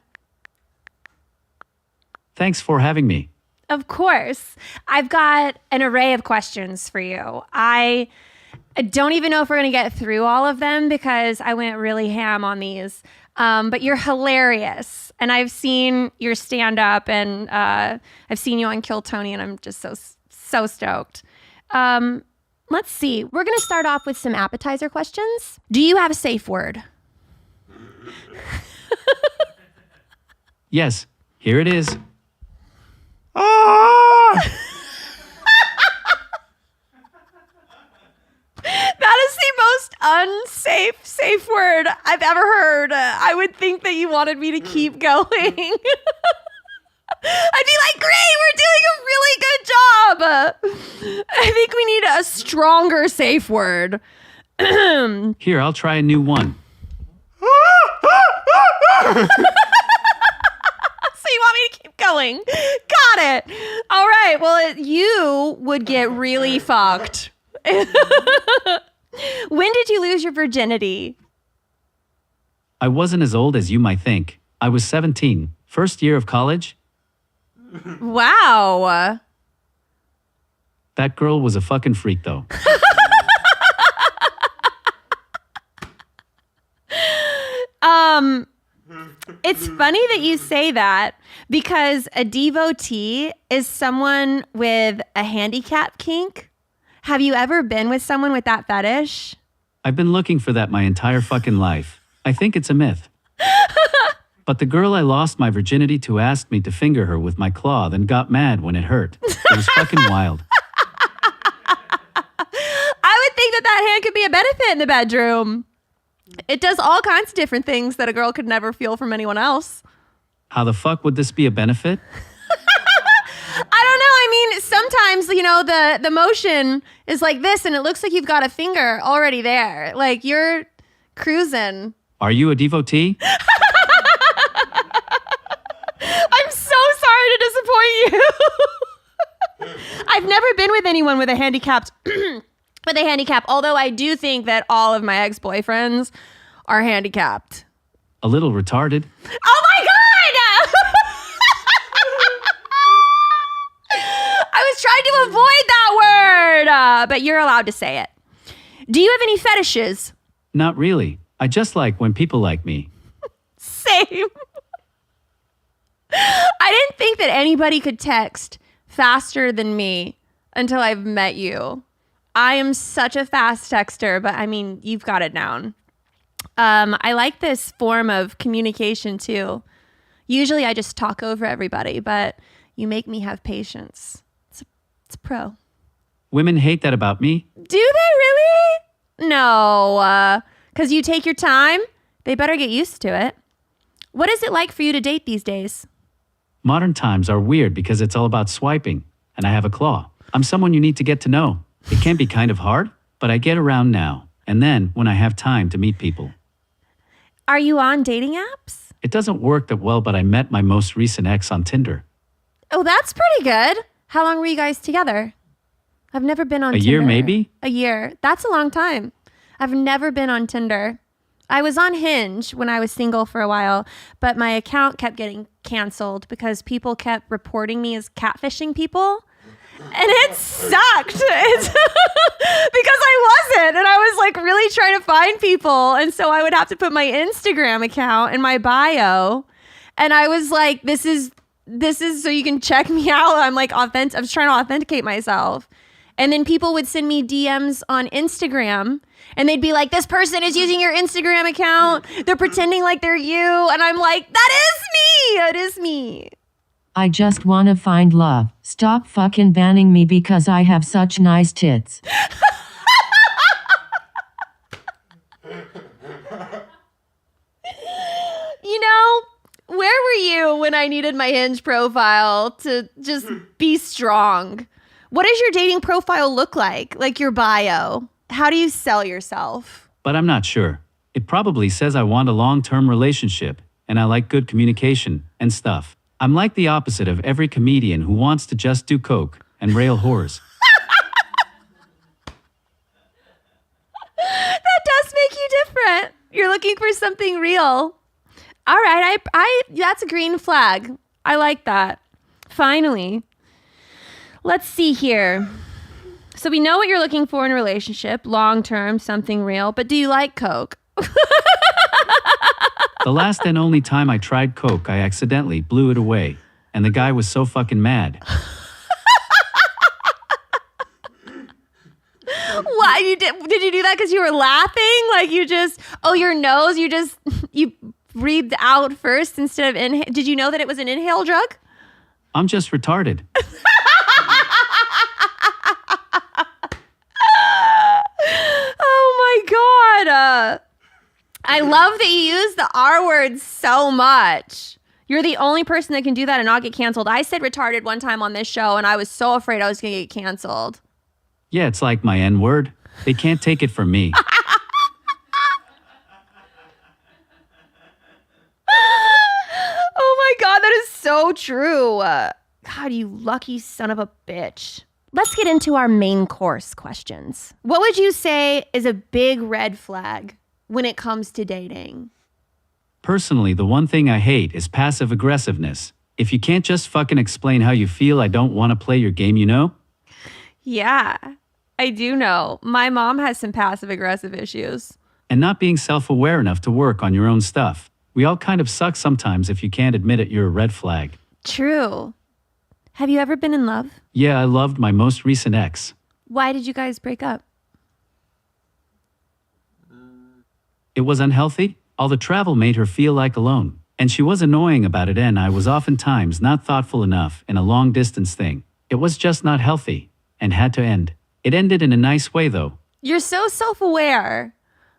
Thanks for having me. Of course. I've got an array of questions for you. I don't even know if we're going to get through all of them because I went really ham on these. But you're hilarious. And I've seen your stand-up and I've seen you on Kill Tony and I'm just so stoked. Let's see. We're going to start off with some appetizer questions. Do you have a safe word? Yes, here it is. That is the most unsafe safe word I've ever heard. I would think that you wanted me to keep going. I'd be like, great, we're doing a really good job. I think we need a stronger safe word. Here, I'll try a new one. So you want me to keep going? Got it. All right. Well, you would get really fucked. When did you lose your virginity? I wasn't as old as you might think. I was 17, first year of college. Wow. That girl was a fucking freak, though. It's funny that you say that because a devotee is someone with a handicap kink. Have you ever been with someone with that fetish? I've been looking for that my entire fucking life. I think it's a myth. But the girl I lost my virginity to asked me to finger her with my claw, then got mad when it hurt. It was fucking wild. I would think that hand could be a benefit in the bedroom. It does all kinds of different things that a girl could never feel from anyone else. How the fuck would this be a benefit? I don't know. I mean, sometimes, you know, the motion is like this and it looks like you've got a finger already there. Like you're cruising. Are you a devotee? I'm so sorry to disappoint you. I've never been with anyone with a handicap, although I do think that all of my ex-boyfriends are handicapped. A little retarded. Oh my God! I was trying to avoid that word, but you're allowed to say it. Do you have any fetishes? Not really. I just like when people like me. Same. I didn't think that anybody could text faster than me until I've met you. I am such a fast texter, but I mean, you've got it down. I like this form of communication too. Usually I just talk over everybody, but you make me have patience. It's a pro. Women hate that about me. Do they really? No, because you take your time. They better get used to it. What is it like for you to date these days? Modern times are weird because it's all about swiping, and I have a claw. I'm someone you need to get to know. It can be kind of hard, but I get around now, and then when I have time to meet people. Are you on dating apps? It doesn't work that well, but I met my most recent ex on Tinder. Oh, that's pretty good. How long were you guys together? I've never been on Tinder. A year, maybe? A year. That's a long time. I've never been on Tinder. I was on Hinge when I was single for a while, but my account kept getting canceled because people kept reporting me as catfishing people. And it sucked. Because I wasn't. And I was like really trying to find people. And so I would have to put my Instagram account in my bio. And I was like, this is so you can check me out. I'm like I was trying to authenticate myself. And then people would send me DMs on Instagram and they'd be like, this person is using your Instagram account. They're pretending like they're you. And I'm like, that is me. It is me. I just wanna find love. Stop fucking banning me because I have such nice tits. You know, where were you when I needed my Hinge profile to just be strong? What does your dating profile look like? Like your bio? How do you sell yourself? But I'm not sure. It probably says I want a long-term relationship and I like good communication and stuff. I'm like the opposite of every comedian who wants to just do coke and rail whores. That does make you different. You're looking for something real. All right, I that's a green flag. I like that. Finally. Let's see here. So we know what you're looking for in a relationship, long-term, something real, but do you like coke? The last and only time I tried coke, I accidentally blew it away. And the guy was so fucking mad. Why did you do that because you were laughing? Like your nose, you breathed out first instead of inhale. Did you know that it was an inhale drug? I'm just retarded. Oh my God. I love that you use the R word so much. You're the only person that can do that and not get canceled. I said retarded one time on this show and I was so afraid I was going to get canceled. Yeah, it's like my N-word. They can't take it from me. Oh my God, that is so true. God, you lucky son of a bitch. Let's get into our main course questions. What would you say is a big red flag when it comes to dating? Personally, the one thing I hate is passive aggressiveness. If you can't just fucking explain how you feel, I don't want to play your game, you know? Yeah, I do know. My mom has some passive aggressive issues. And not being self-aware enough to work on your own stuff. We all kind of suck sometimes if you can't admit it, you're a red flag. True. Have you ever been in love? Yeah, I loved my most recent ex. Why did you guys break up? It was unhealthy. All the travel made her feel like alone. And she was annoying about it, and I was oftentimes not thoughtful enough in a long-distance thing. It was just not healthy and had to end. It ended in a nice way, though. You're so self-aware.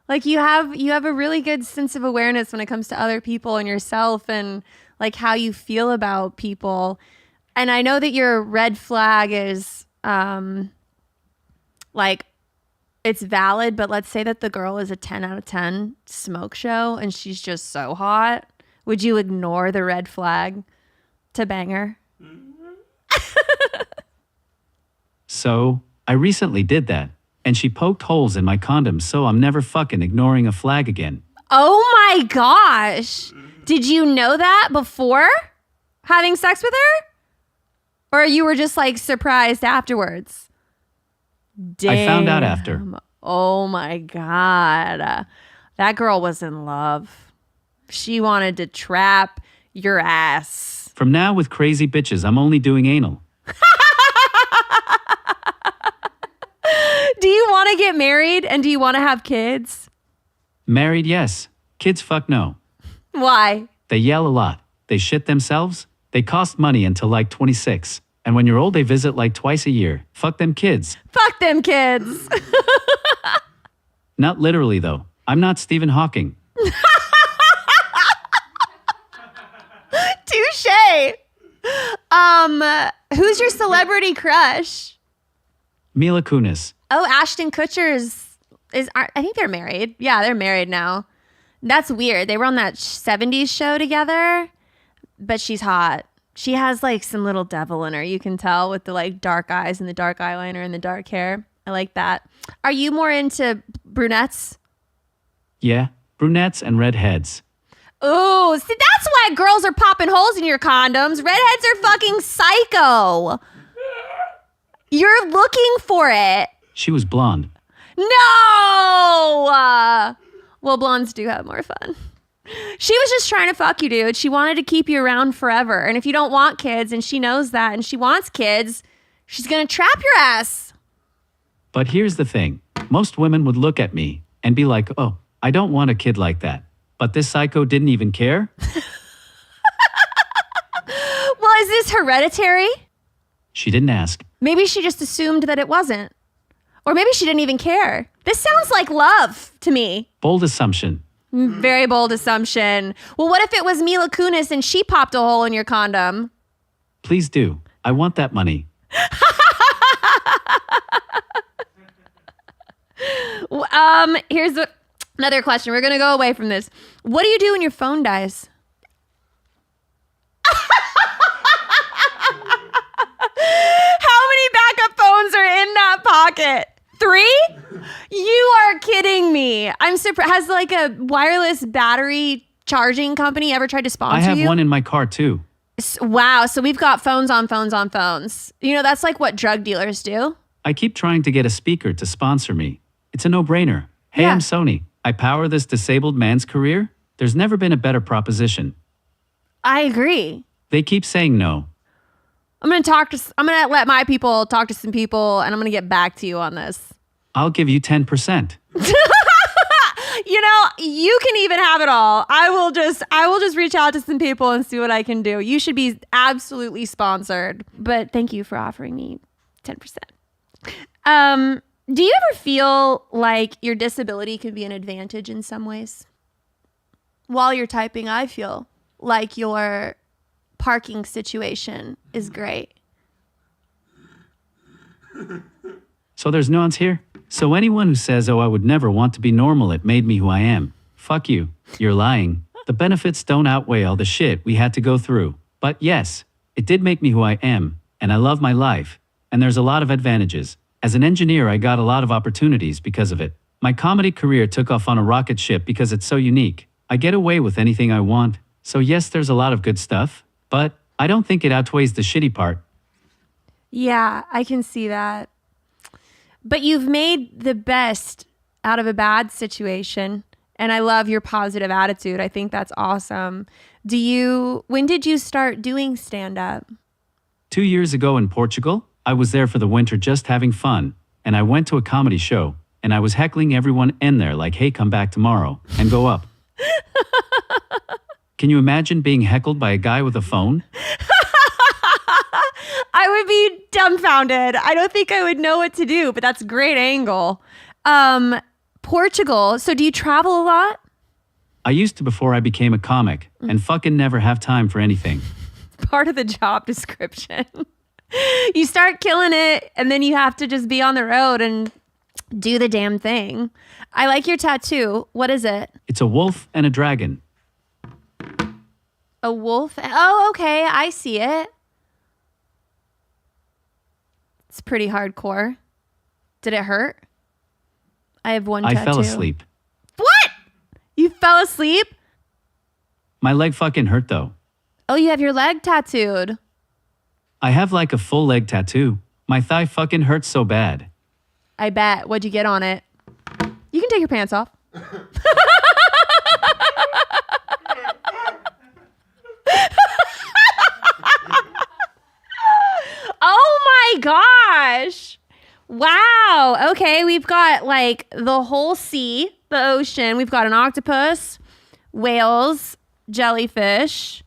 Like you have a really good sense of awareness when it comes to other people and yourself and like how you feel about people. And I know that your red flag is like it's valid, but let's say that the girl is a 10 out of 10 smoke show and she's just so hot. Would you ignore the red flag to bang her? So, I recently did that. And she poked holes in my condoms, so I'm never fucking ignoring a flag again. Oh my gosh. Did you know that before having sex with her? Or you were just like surprised afterwards? Damn. I found out after. Oh my God. That girl was in love. She wanted to trap your ass. From now with crazy bitches, I'm only doing anal. Do you want to get married and do you want to have kids? Married, yes. Kids, fuck no. Why? They yell a lot. They shit themselves. They cost money until like 26. And when you're old, they visit like twice a year. Fuck them kids. Fuck them kids. Not literally, though. I'm not Stephen Hawking. Touche. Who's your celebrity crush? Mila Kunis. Oh, Ashton Kutcher's I think they're married. Yeah, they're married now. That's weird. They were on that 70s show together, but she's hot. She has like some little devil in her. You can tell with the like dark eyes and the dark eyeliner and the dark hair. I like that. Are you more into brunettes? Yeah, brunettes and redheads. Ooh, see, that's why girls are popping holes in your condoms. Redheads are fucking psycho. You're looking for it. She was blonde. No! Well, blondes do have more fun. She was just trying to fuck you, dude. She wanted to keep you around forever. And if you don't want kids, and she knows that, and she wants kids, she's going to trap your ass. But here's the thing. Most women would look at me and be like, oh, I don't want a kid like that. But this psycho didn't even care? Well, is this hereditary? She didn't ask. Maybe she just assumed that it wasn't. Or maybe she didn't even care. This sounds like love to me. Bold assumption. Very bold assumption. Well, what if it was Mila Kunis and she popped a hole in your condom? Please do. I want that money. Here's another question. We're going to go away from this. What do you do when your phone dies? How many backup phones are in that pocket? 3? You are kidding me. I'm surprised. Has like a wireless battery charging company ever tried to sponsor I have you? one in my car too. Wow. So we've got phones on phones on phones. You know, that's like what drug dealers do. I keep trying to get a speaker to sponsor me. It's a no-brainer. Hey, Yeah. I'm Sony. I power this disabled man's career. There's never been a better proposition. I agree. They keep saying no. I'm going to let my people talk to some people and I'm going to get back to you on this. I'll give you 10%. You know, you can even have it all. I will just reach out to some people and see what I can do. You should be absolutely sponsored. But thank you for offering me 10%. Do you ever feel like your disability could be an advantage in some ways? While you're typing, I feel like your parking situation is great. So there's nuance here? So anyone who says, oh, I would never want to be normal, it made me who I am. Fuck you. You're lying. The benefits don't outweigh all the shit we had to go through. But yes, it did make me who I am, and I love my life. And there's a lot of advantages. As an engineer, I got a lot of opportunities because of it. My comedy career took off on a rocket ship because it's so unique. I get away with anything I want. So yes, there's a lot of good stuff, but I don't think it outweighs the shitty part. Yeah, I can see that. But you've made the best out of a bad situation. And I love your positive attitude. I think that's awesome. When did you start doing stand-up? 2 years ago in Portugal, I was there for the winter just having fun. And I went to a comedy show. And I was heckling everyone in there like, hey, come back tomorrow and go up. Can you imagine being heckled by a guy with a phone? I would be dumbfounded. I don't think I would know what to do, but that's a great angle. Portugal. So do you travel a lot? I used to before I became a comic and fucking never have time for anything. Part of the job description. You start killing it and then you have to just be on the road and do the damn thing. I like your tattoo. What is it? It's a wolf and a dragon. A wolf? Oh, okay. I see it. It's pretty hardcore. Did it hurt? I have one I tattoo. fell asleep. What? You fell asleep? My leg fucking hurt though. Oh, you have your leg tattooed. I have like a full leg tattoo. My thigh fucking hurts so bad. I bet. What'd you get on it? You can take your pants off. Oh my gosh. Wow. Okay, we've got like the whole sea, the ocean. We've got an octopus, whales, jellyfish.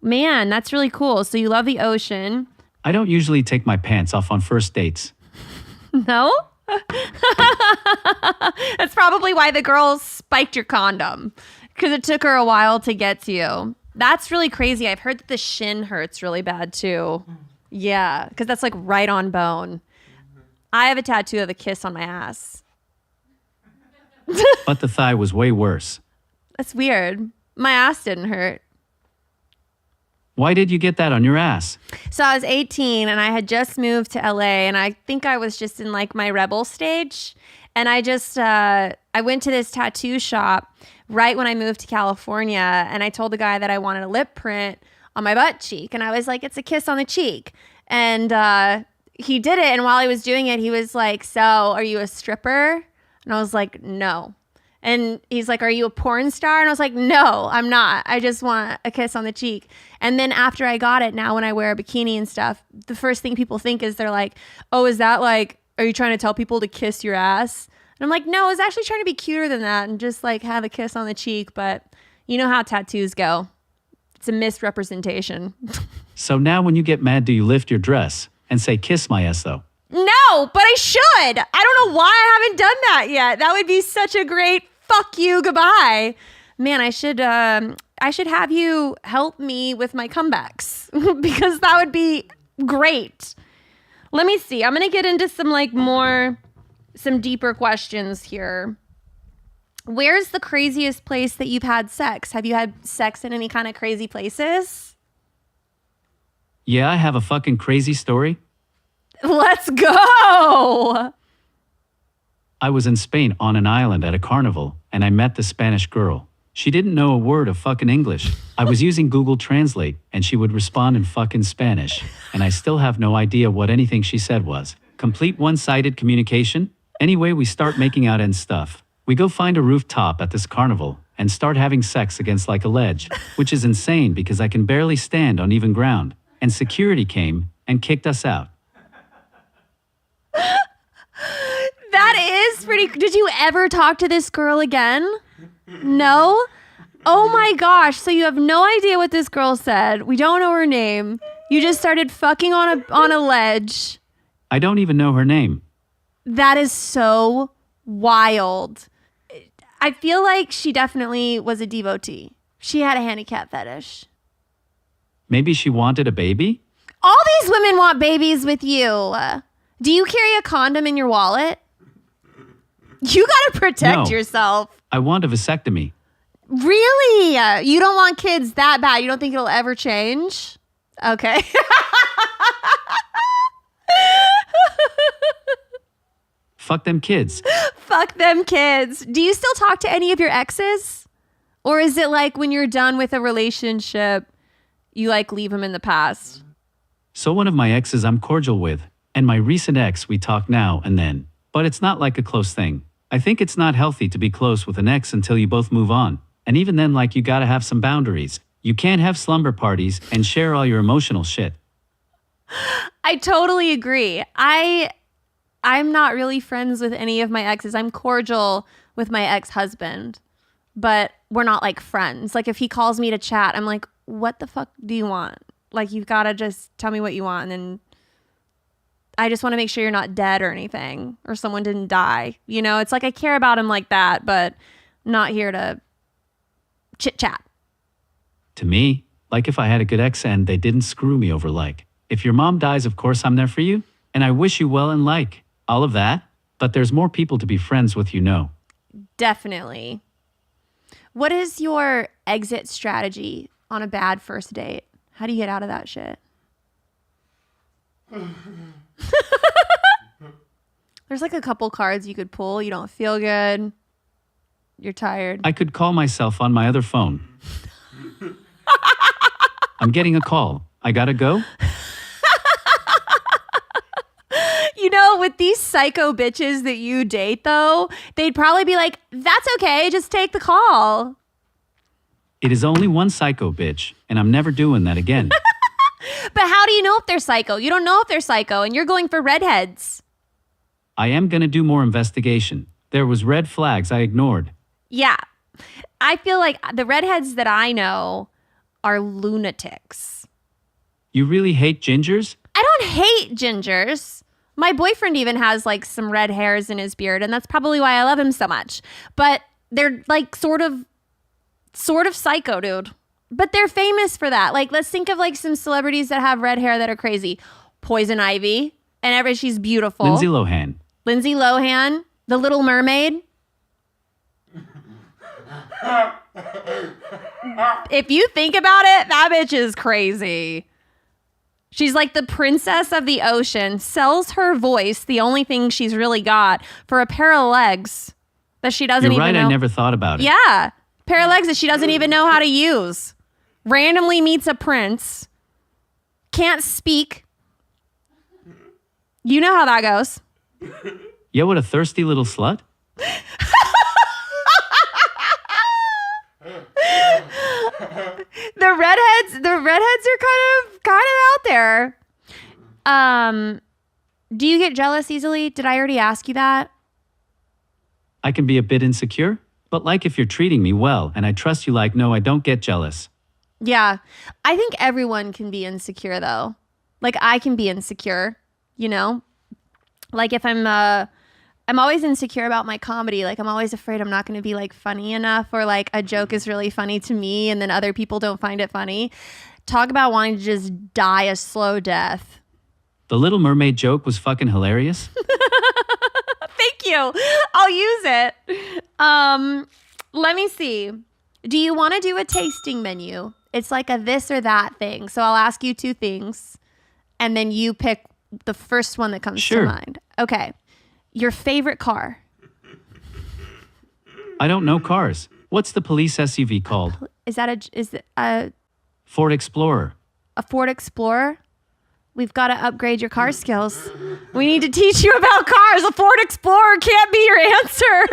Man, that's really cool. So you love the ocean. I don't usually take my pants off on first dates. No? That's probably why the girl spiked your condom, because it took her a while to get to you. That's really crazy. I've heard that the shin hurts really bad too. Yeah, because that's like right on bone. I have a tattoo of a kiss on my ass. But the thigh was way worse. That's weird. My ass didn't hurt. Why did you get that on your ass? So I was 18 and I had just moved to LA, and I think I was just in like my rebel stage. And I just, I went to this tattoo shop right when I moved to California, and I told the guy that I wanted a lip print on my butt cheek. And I was like, it's a kiss on the cheek. And he did it. And while he was doing it, he was like, so are you a stripper? And I was like, no. And he's like, are you a porn star? And I was like, no, I'm not. I just want a kiss on the cheek. And then after I got it, now when I wear a bikini and stuff, the first thing people think is they're like, oh, is that like are you trying to tell people to kiss your ass? And I'm like, no, I was actually trying to be cuter than that and just like have a kiss on the cheek. But you know how tattoos go. It's a misrepresentation. So now when you get mad, do you lift your dress and say, kiss my ass though? No, but I should. I don't know why I haven't done that yet. That would be such a great fuck you, goodbye. Man, I should have you help me with my comebacks because that would be great. Let me see. I'm going to get into some deeper questions here. Where's the craziest place that you've had sex? Have you had sex in any kind of crazy places? Yeah, I have a fucking crazy story. Let's go. I was in Spain on an island at a carnival, and I met the Spanish girl. She didn't know a word of fucking English. I was using Google Translate, and she would respond in fucking Spanish, and I still have no idea what anything she said was. Complete one-sided communication? Anyway, we start making out and stuff. We go find a rooftop at this carnival and start having sex against like a ledge, which is insane because I can barely stand on even ground. And security came and kicked us out. That is pretty. Did you ever talk to this girl again? No? Oh my gosh. So you have no idea what this girl said. We don't know her name. You just started fucking on a ledge. I don't even know her name. That is so wild. I feel like she definitely was a devotee. She had a handicap fetish. Maybe she wanted a baby? All these women want babies with you. Do you carry a condom in your wallet? You gotta protect yourself. I want a vasectomy. Really? You don't want kids that bad? You don't think it'll ever change? Okay. Fuck them kids. Fuck them kids. Do you still talk to any of your exes? Or is it like when you're done with a relationship, you like leave them in the past? So one of my exes I'm cordial with, and my recent ex we talk now and then. But it's not like a close thing. I think it's not healthy to be close with an ex until you both move on. And even then, like, you gotta have some boundaries. You can't have slumber parties and share all your emotional shit. I totally agree. I'm not really friends with any of my exes. I'm cordial with my ex-husband, but we're not like friends. Like if he calls me to chat, I'm like, what the fuck do you want? Like you've got to just tell me what you want. And then I just want to make sure you're not dead or anything or someone didn't die. You know, it's like I care about him like that, but I'm not here to chit chat. To me, like if I had a good ex and they didn't screw me over, like if your mom dies, of course I'm there for you. And I wish you well and like all of that. But there's more people to be friends with, you know. Definitely. What is your exit strategy on a bad first date? How do you get out of that shit? There's like a couple cards you could pull. You don't feel good. You're tired. I could call myself on my other phone. I'm getting a call. I gotta go. You know, with these psycho bitches that you date, though, they'd probably be like, that's okay. Just take the call. It is only one psycho bitch, and I'm never doing that again. But how do you know if they're psycho? You don't know if they're psycho, and you're going for redheads. I am gonna do more investigation. There was red flags I ignored. Yeah. I feel like the redheads that I know are lunatics. You really hate gingers? I don't hate gingers. My boyfriend even has like some red hairs in his beard, and that's probably why I love him so much. But they're like sort of psycho, dude. But they're famous for that. Like, let's think of like some celebrities that have red hair that are crazy. Poison Ivy, and she's beautiful. Lindsay Lohan. The Little Mermaid. If you think about it, that bitch is crazy. She's like the princess of the ocean, sells her voice, the only thing she's really got, for a pair of legs that she doesn't You're even right, know. I never thought about it. Yeah, pair of legs that she doesn't even know how to use. Randomly meets a prince. Can't speak. You know how that goes. Yeah, what a thirsty little slut. The redheads are kind of out there. Do you get jealous easily? Did I already ask you that? I can be a bit insecure, but like if you're treating me well and I trust you, like, no, I don't get jealous. Yeah. I think everyone can be insecure though. Like I can be insecure, you know? Like if I'm always insecure about my comedy. Like I'm always afraid I'm not going to be like funny enough, or like a joke is really funny to me and then other people don't find it funny. Talk about wanting to just die a slow death. The Little Mermaid joke was fucking hilarious. Thank you. I'll use it. Let me see. Do you want to do a tasting menu? It's like a this or that thing. So I'll ask you 2 things and then you pick the first one that comes to mind. Okay. Your favorite car? I don't know cars. What's the police SUV called? Is it a Ford Explorer. a Ford Explorer? We've got to upgrade your car skills. We need to teach you about cars. A Ford Explorer can't be your answer.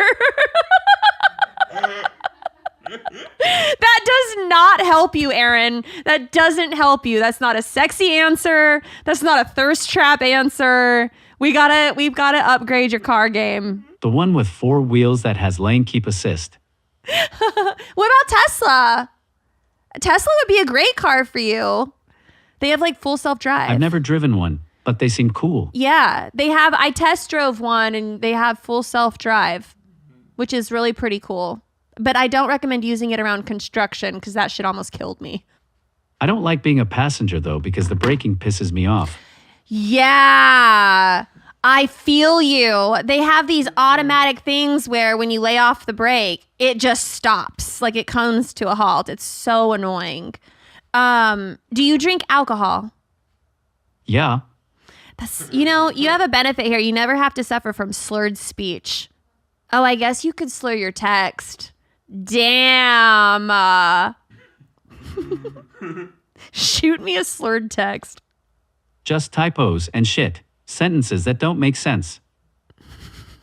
That does not help you, Aaron. That doesn't help you. That's not a sexy answer. That's not a thirst trap answer. We've gotta upgrade your car game. The one with 4 wheels that has lane keep assist. What about Tesla? Tesla would be a great car for you. They have like full self-drive. I've never driven one, but they seem cool. Yeah, they have. I test drove one and they have full self-drive, which is really pretty cool. But I don't recommend using it around construction because that shit almost killed me. I don't like being a passenger though because the braking pisses me off. Yeah, I feel you. They have these automatic things where when you lay off the brake, it just stops. Like it comes to a halt. It's so annoying. Do you drink alcohol? Yeah. You have a benefit here. You never have to suffer from slurred speech. Oh, I guess you could slur your text. Damn. Shoot me a slurred text. Just typos and shit. Sentences that don't make sense.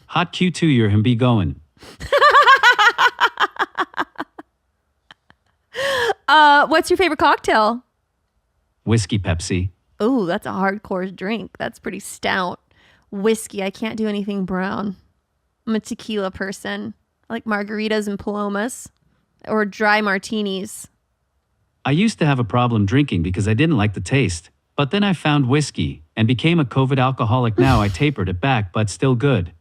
Hot Q2, you're him be going. What's your favorite cocktail? Whiskey Pepsi. Ooh, that's a hardcore drink. That's pretty stout. Whiskey, I can't do anything brown. I'm a tequila person. I like margaritas and palomas or dry martinis. I used to have a problem drinking because I didn't like the taste. But then I found whiskey and became a COVID alcoholic. Now I tapered it back, but still good.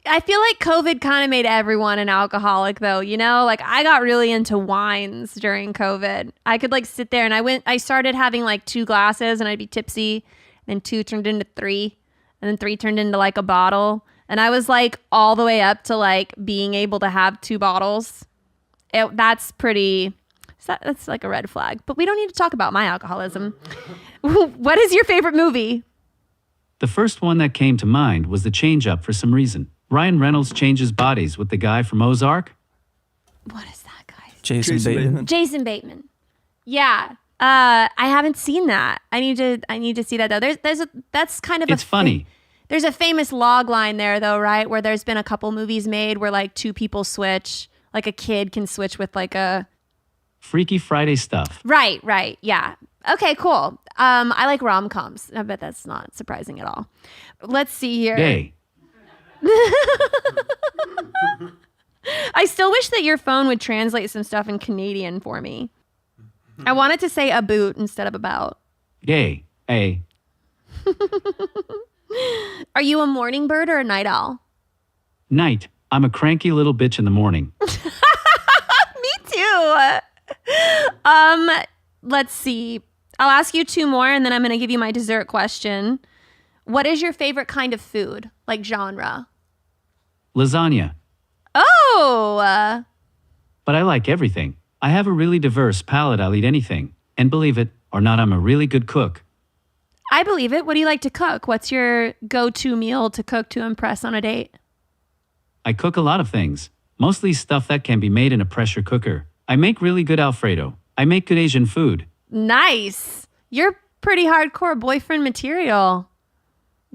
I feel like COVID kind of made everyone an alcoholic though, like I got really into wines during COVID. I could like sit there and I started having like 2 glasses and I'd be tipsy, then 2 turned into 3 and then 3 turned into like a bottle. And I was like all the way up to like being able to have 2 bottles. That's like a red flag, but we don't need to talk about my alcoholism. What is your favorite movie? The first one that came to mind was The Change Up for some reason. Ryan Reynolds changes bodies with the guy from Ozark. What is that, guys? Jason Bateman. Jason Bateman. Yeah. I haven't seen that. I need to see that though. That's kind of It's funny. There's a famous log line there though, right? Where there's been a couple movies made where like 2 people switch, like a kid can switch with like a Freaky Friday stuff. Right. Yeah. Okay, cool. I like rom-coms. I bet that's not surprising at all. Let's see here. Yay. I still wish that your phone would translate some stuff in Canadian for me. I wanted to say about instead of about. Yay. A. Are you a morning bird or a night owl? Night. I'm a cranky little bitch in the morning. Me too. Let's see. I'll ask you 2 more and then I'm going to give you my dessert question. What is your favorite kind of food? Like genre? Lasagna. Oh! But I like everything. I have a really diverse palate. I'll eat anything. And believe it or not, I'm a really good cook. I believe it. What do you like to cook? What's your go-to meal to cook to impress on a date? I cook a lot of things. Mostly stuff that can be made in a pressure cooker. I make really good Alfredo. I make good Asian food. Nice. You're pretty hardcore boyfriend material.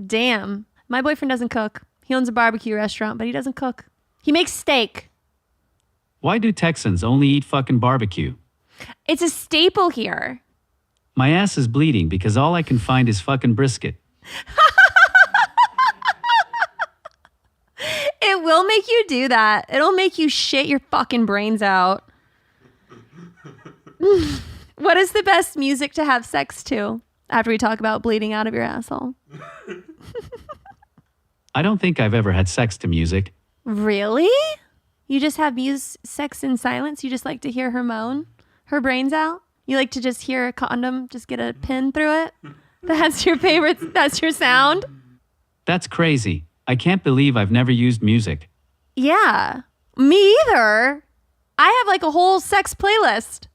Damn. My boyfriend doesn't cook. He owns a barbecue restaurant, but he doesn't cook. He makes steak. Why do Texans only eat fucking barbecue? It's a staple here. My ass is bleeding because all I can find is fucking brisket. will make you do that. It'll make you shit your fucking brains out. What is the best music to have sex to after we talk about bleeding out of your asshole? I don't think I've ever had sex to music. Really? You just have sex in silence? You just like to hear her moan her brains out? You like to just hear a condom, just get a pin through it? That's your favorite, that's your sound? That's crazy. I can't believe I've never used music. Yeah, me either. I have like a whole sex playlist,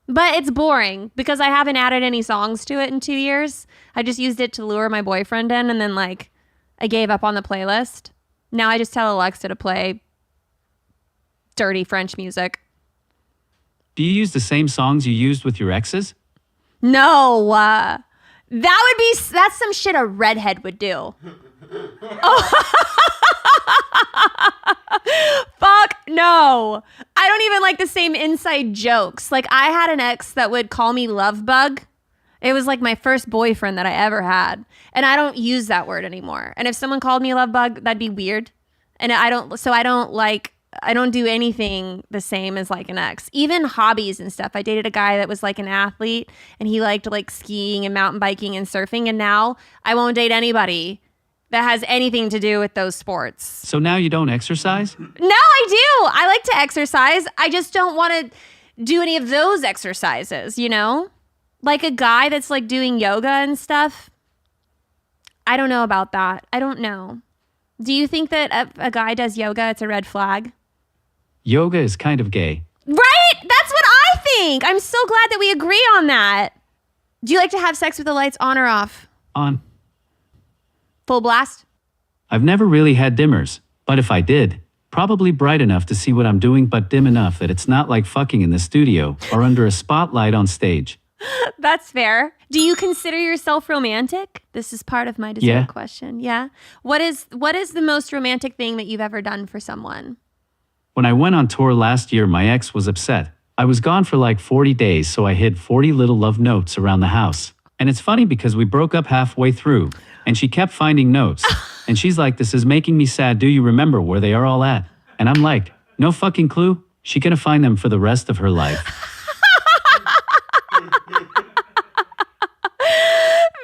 but it's boring because I haven't added any songs to it in 2 years. I just used it to lure my boyfriend in, and then like I gave up on the playlist. Now I just tell Alexa to play dirty French music. Do you use the same songs you used with your exes? No, that's some shit a redhead would do. Fuck no. I don't even like the same inside jokes. Like I had an ex that would call me love bug. It was like my first boyfriend that I ever had. And I don't use that word anymore. And if someone called me love bug, that'd be weird. And I don't do anything the same as like an ex. Even hobbies and stuff. I dated a guy that was like an athlete and he liked like skiing and mountain biking and surfing. And now I won't date anybody that has anything to do with those sports. So now you don't exercise? No, I do. I like to exercise. I just don't want to do any of those exercises, you know? Like a guy that's like doing yoga and stuff. I don't know about that. I don't know. Do you think that a guy does yoga, it's a red flag? Yoga is kind of gay. Right? That's what I think. I'm so glad that we agree on that. Do you like to have sex with the lights on or off? On. Full blast? I've never really had dimmers, but if I did, probably bright enough to see what I'm doing but dim enough that it's not like fucking in the studio or under a spotlight on stage. That's fair. Do you consider yourself romantic? This is part of my dessert question. Yeah. What is the most romantic thing that you've ever done for someone? When I went on tour last year, my ex was upset. I was gone for like 40 days, so I hid 40 little love notes around the house. And it's funny because we broke up halfway through, and she kept finding notes. And she's like, "This is making me sad. Do you remember where they are all at?" And I'm like, "No fucking clue. She gonna find them for the rest of her life."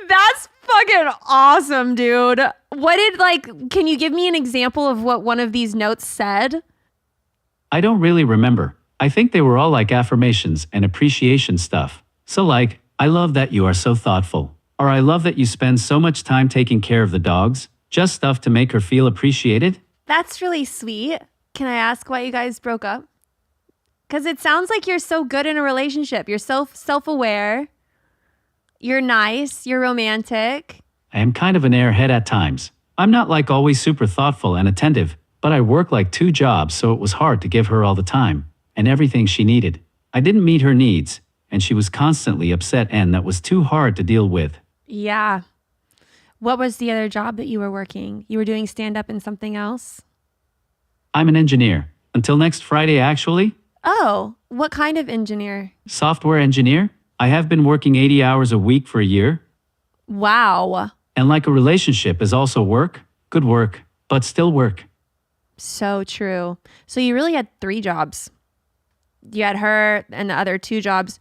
That's fucking awesome, dude. Can you give me an example of what one of these notes said? I don't really remember. I think they were all like affirmations and appreciation stuff. So like, "I love that you are so thoughtful." Or "I love that you spend so much time taking care of the dogs." Just stuff to make her feel appreciated. That's really sweet. Can I ask why you guys broke up? Because it sounds like you're so good in a relationship. You're self-aware. You're nice. You're romantic. I am kind of an airhead at times. I'm not like always super thoughtful and attentive, but I work like 2 jobs, so it was hard to give her all the time and everything she needed. I didn't meet her needs, and she was constantly upset, and that was too hard to deal with. Yeah. What was the other job that you were working? You were doing stand-up and something else? I'm an engineer. Until next Friday, actually. Oh, what kind of engineer? Software engineer. I have been working 80 hours a week for a year. Wow. And like a relationship is also work, good work, but still work. So true. So you really had 3 jobs. You had her and the other 2 jobs.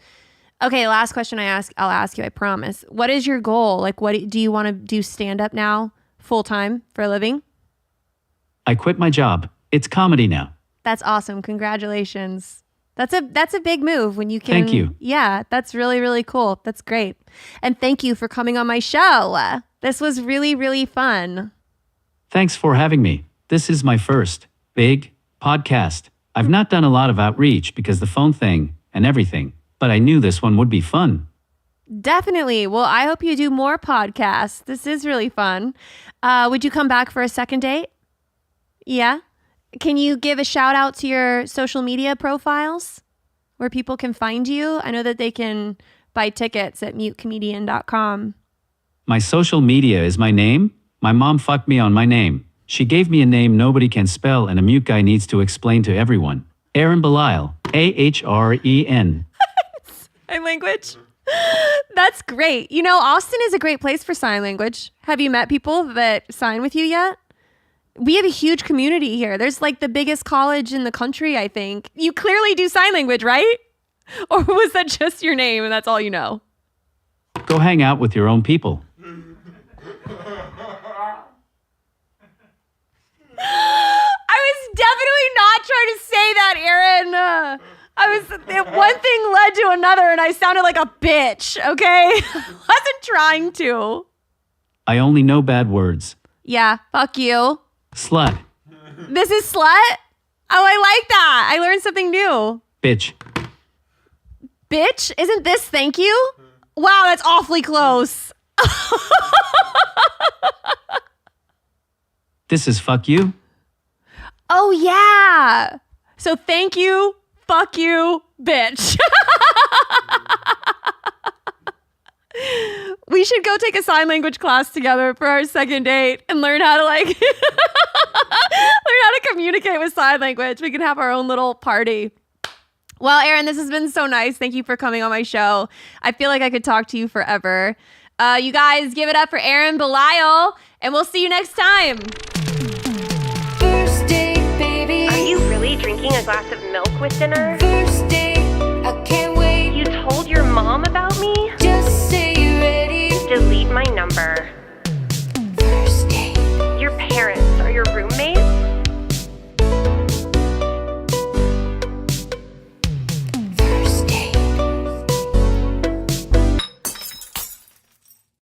Okay, last question I'll ask you, I promise. What is your goal? Like, what do you want to do stand up now full time for a living? I quit my job. It's comedy now. That's awesome. Congratulations. That's a big move when you can. Thank you. Yeah, that's really, really cool. That's great. And thank you for coming on my show. This was really, really fun. Thanks for having me. This is my first big podcast. I've not done a lot of outreach because the phone thing and everything, but I knew this one would be fun. Definitely. Well, I hope you do more podcasts. This is really fun. Would you come back for a second date? Yeah. Can you give a shout out to your social media profiles where people can find you? I know that they can buy tickets at mutecomedian.com. My social media is my name. My mom fucked me on my name. She gave me a name nobody can spell and a mute guy needs to explain to everyone. Aaron Belial. Ahren. Sign language. That's great. You know, Austin is a great place for sign language. Have you met people that sign with you yet? we have a huge community here. There's like the biggest college in the country, I think. You clearly do sign language, right? Or was that just your name and that's all you know? Go hang out with your own people. I was definitely not trying to say that, Aaron. One thing led to another and I sounded like a bitch, okay? I wasn't trying to. I only know bad words. Yeah, fuck you. Slut. This is slut? Oh, I like that. I learned something new. Bitch. Bitch? Isn't this thank you? Wow, that's awfully close. This is fuck you. Oh, yeah. So thank you, fuck you, bitch. We should go take a sign language class together for our second date and learn how to learn how to communicate with sign language. We can have our own little party. Well, Aaron, this has been so nice. Thank you for coming on my show. I feel like I could talk to you forever. You guys give it up for Aaron Belisle, and we'll see you next time. First date, baby. Are you really drinking a glass of milk with dinner?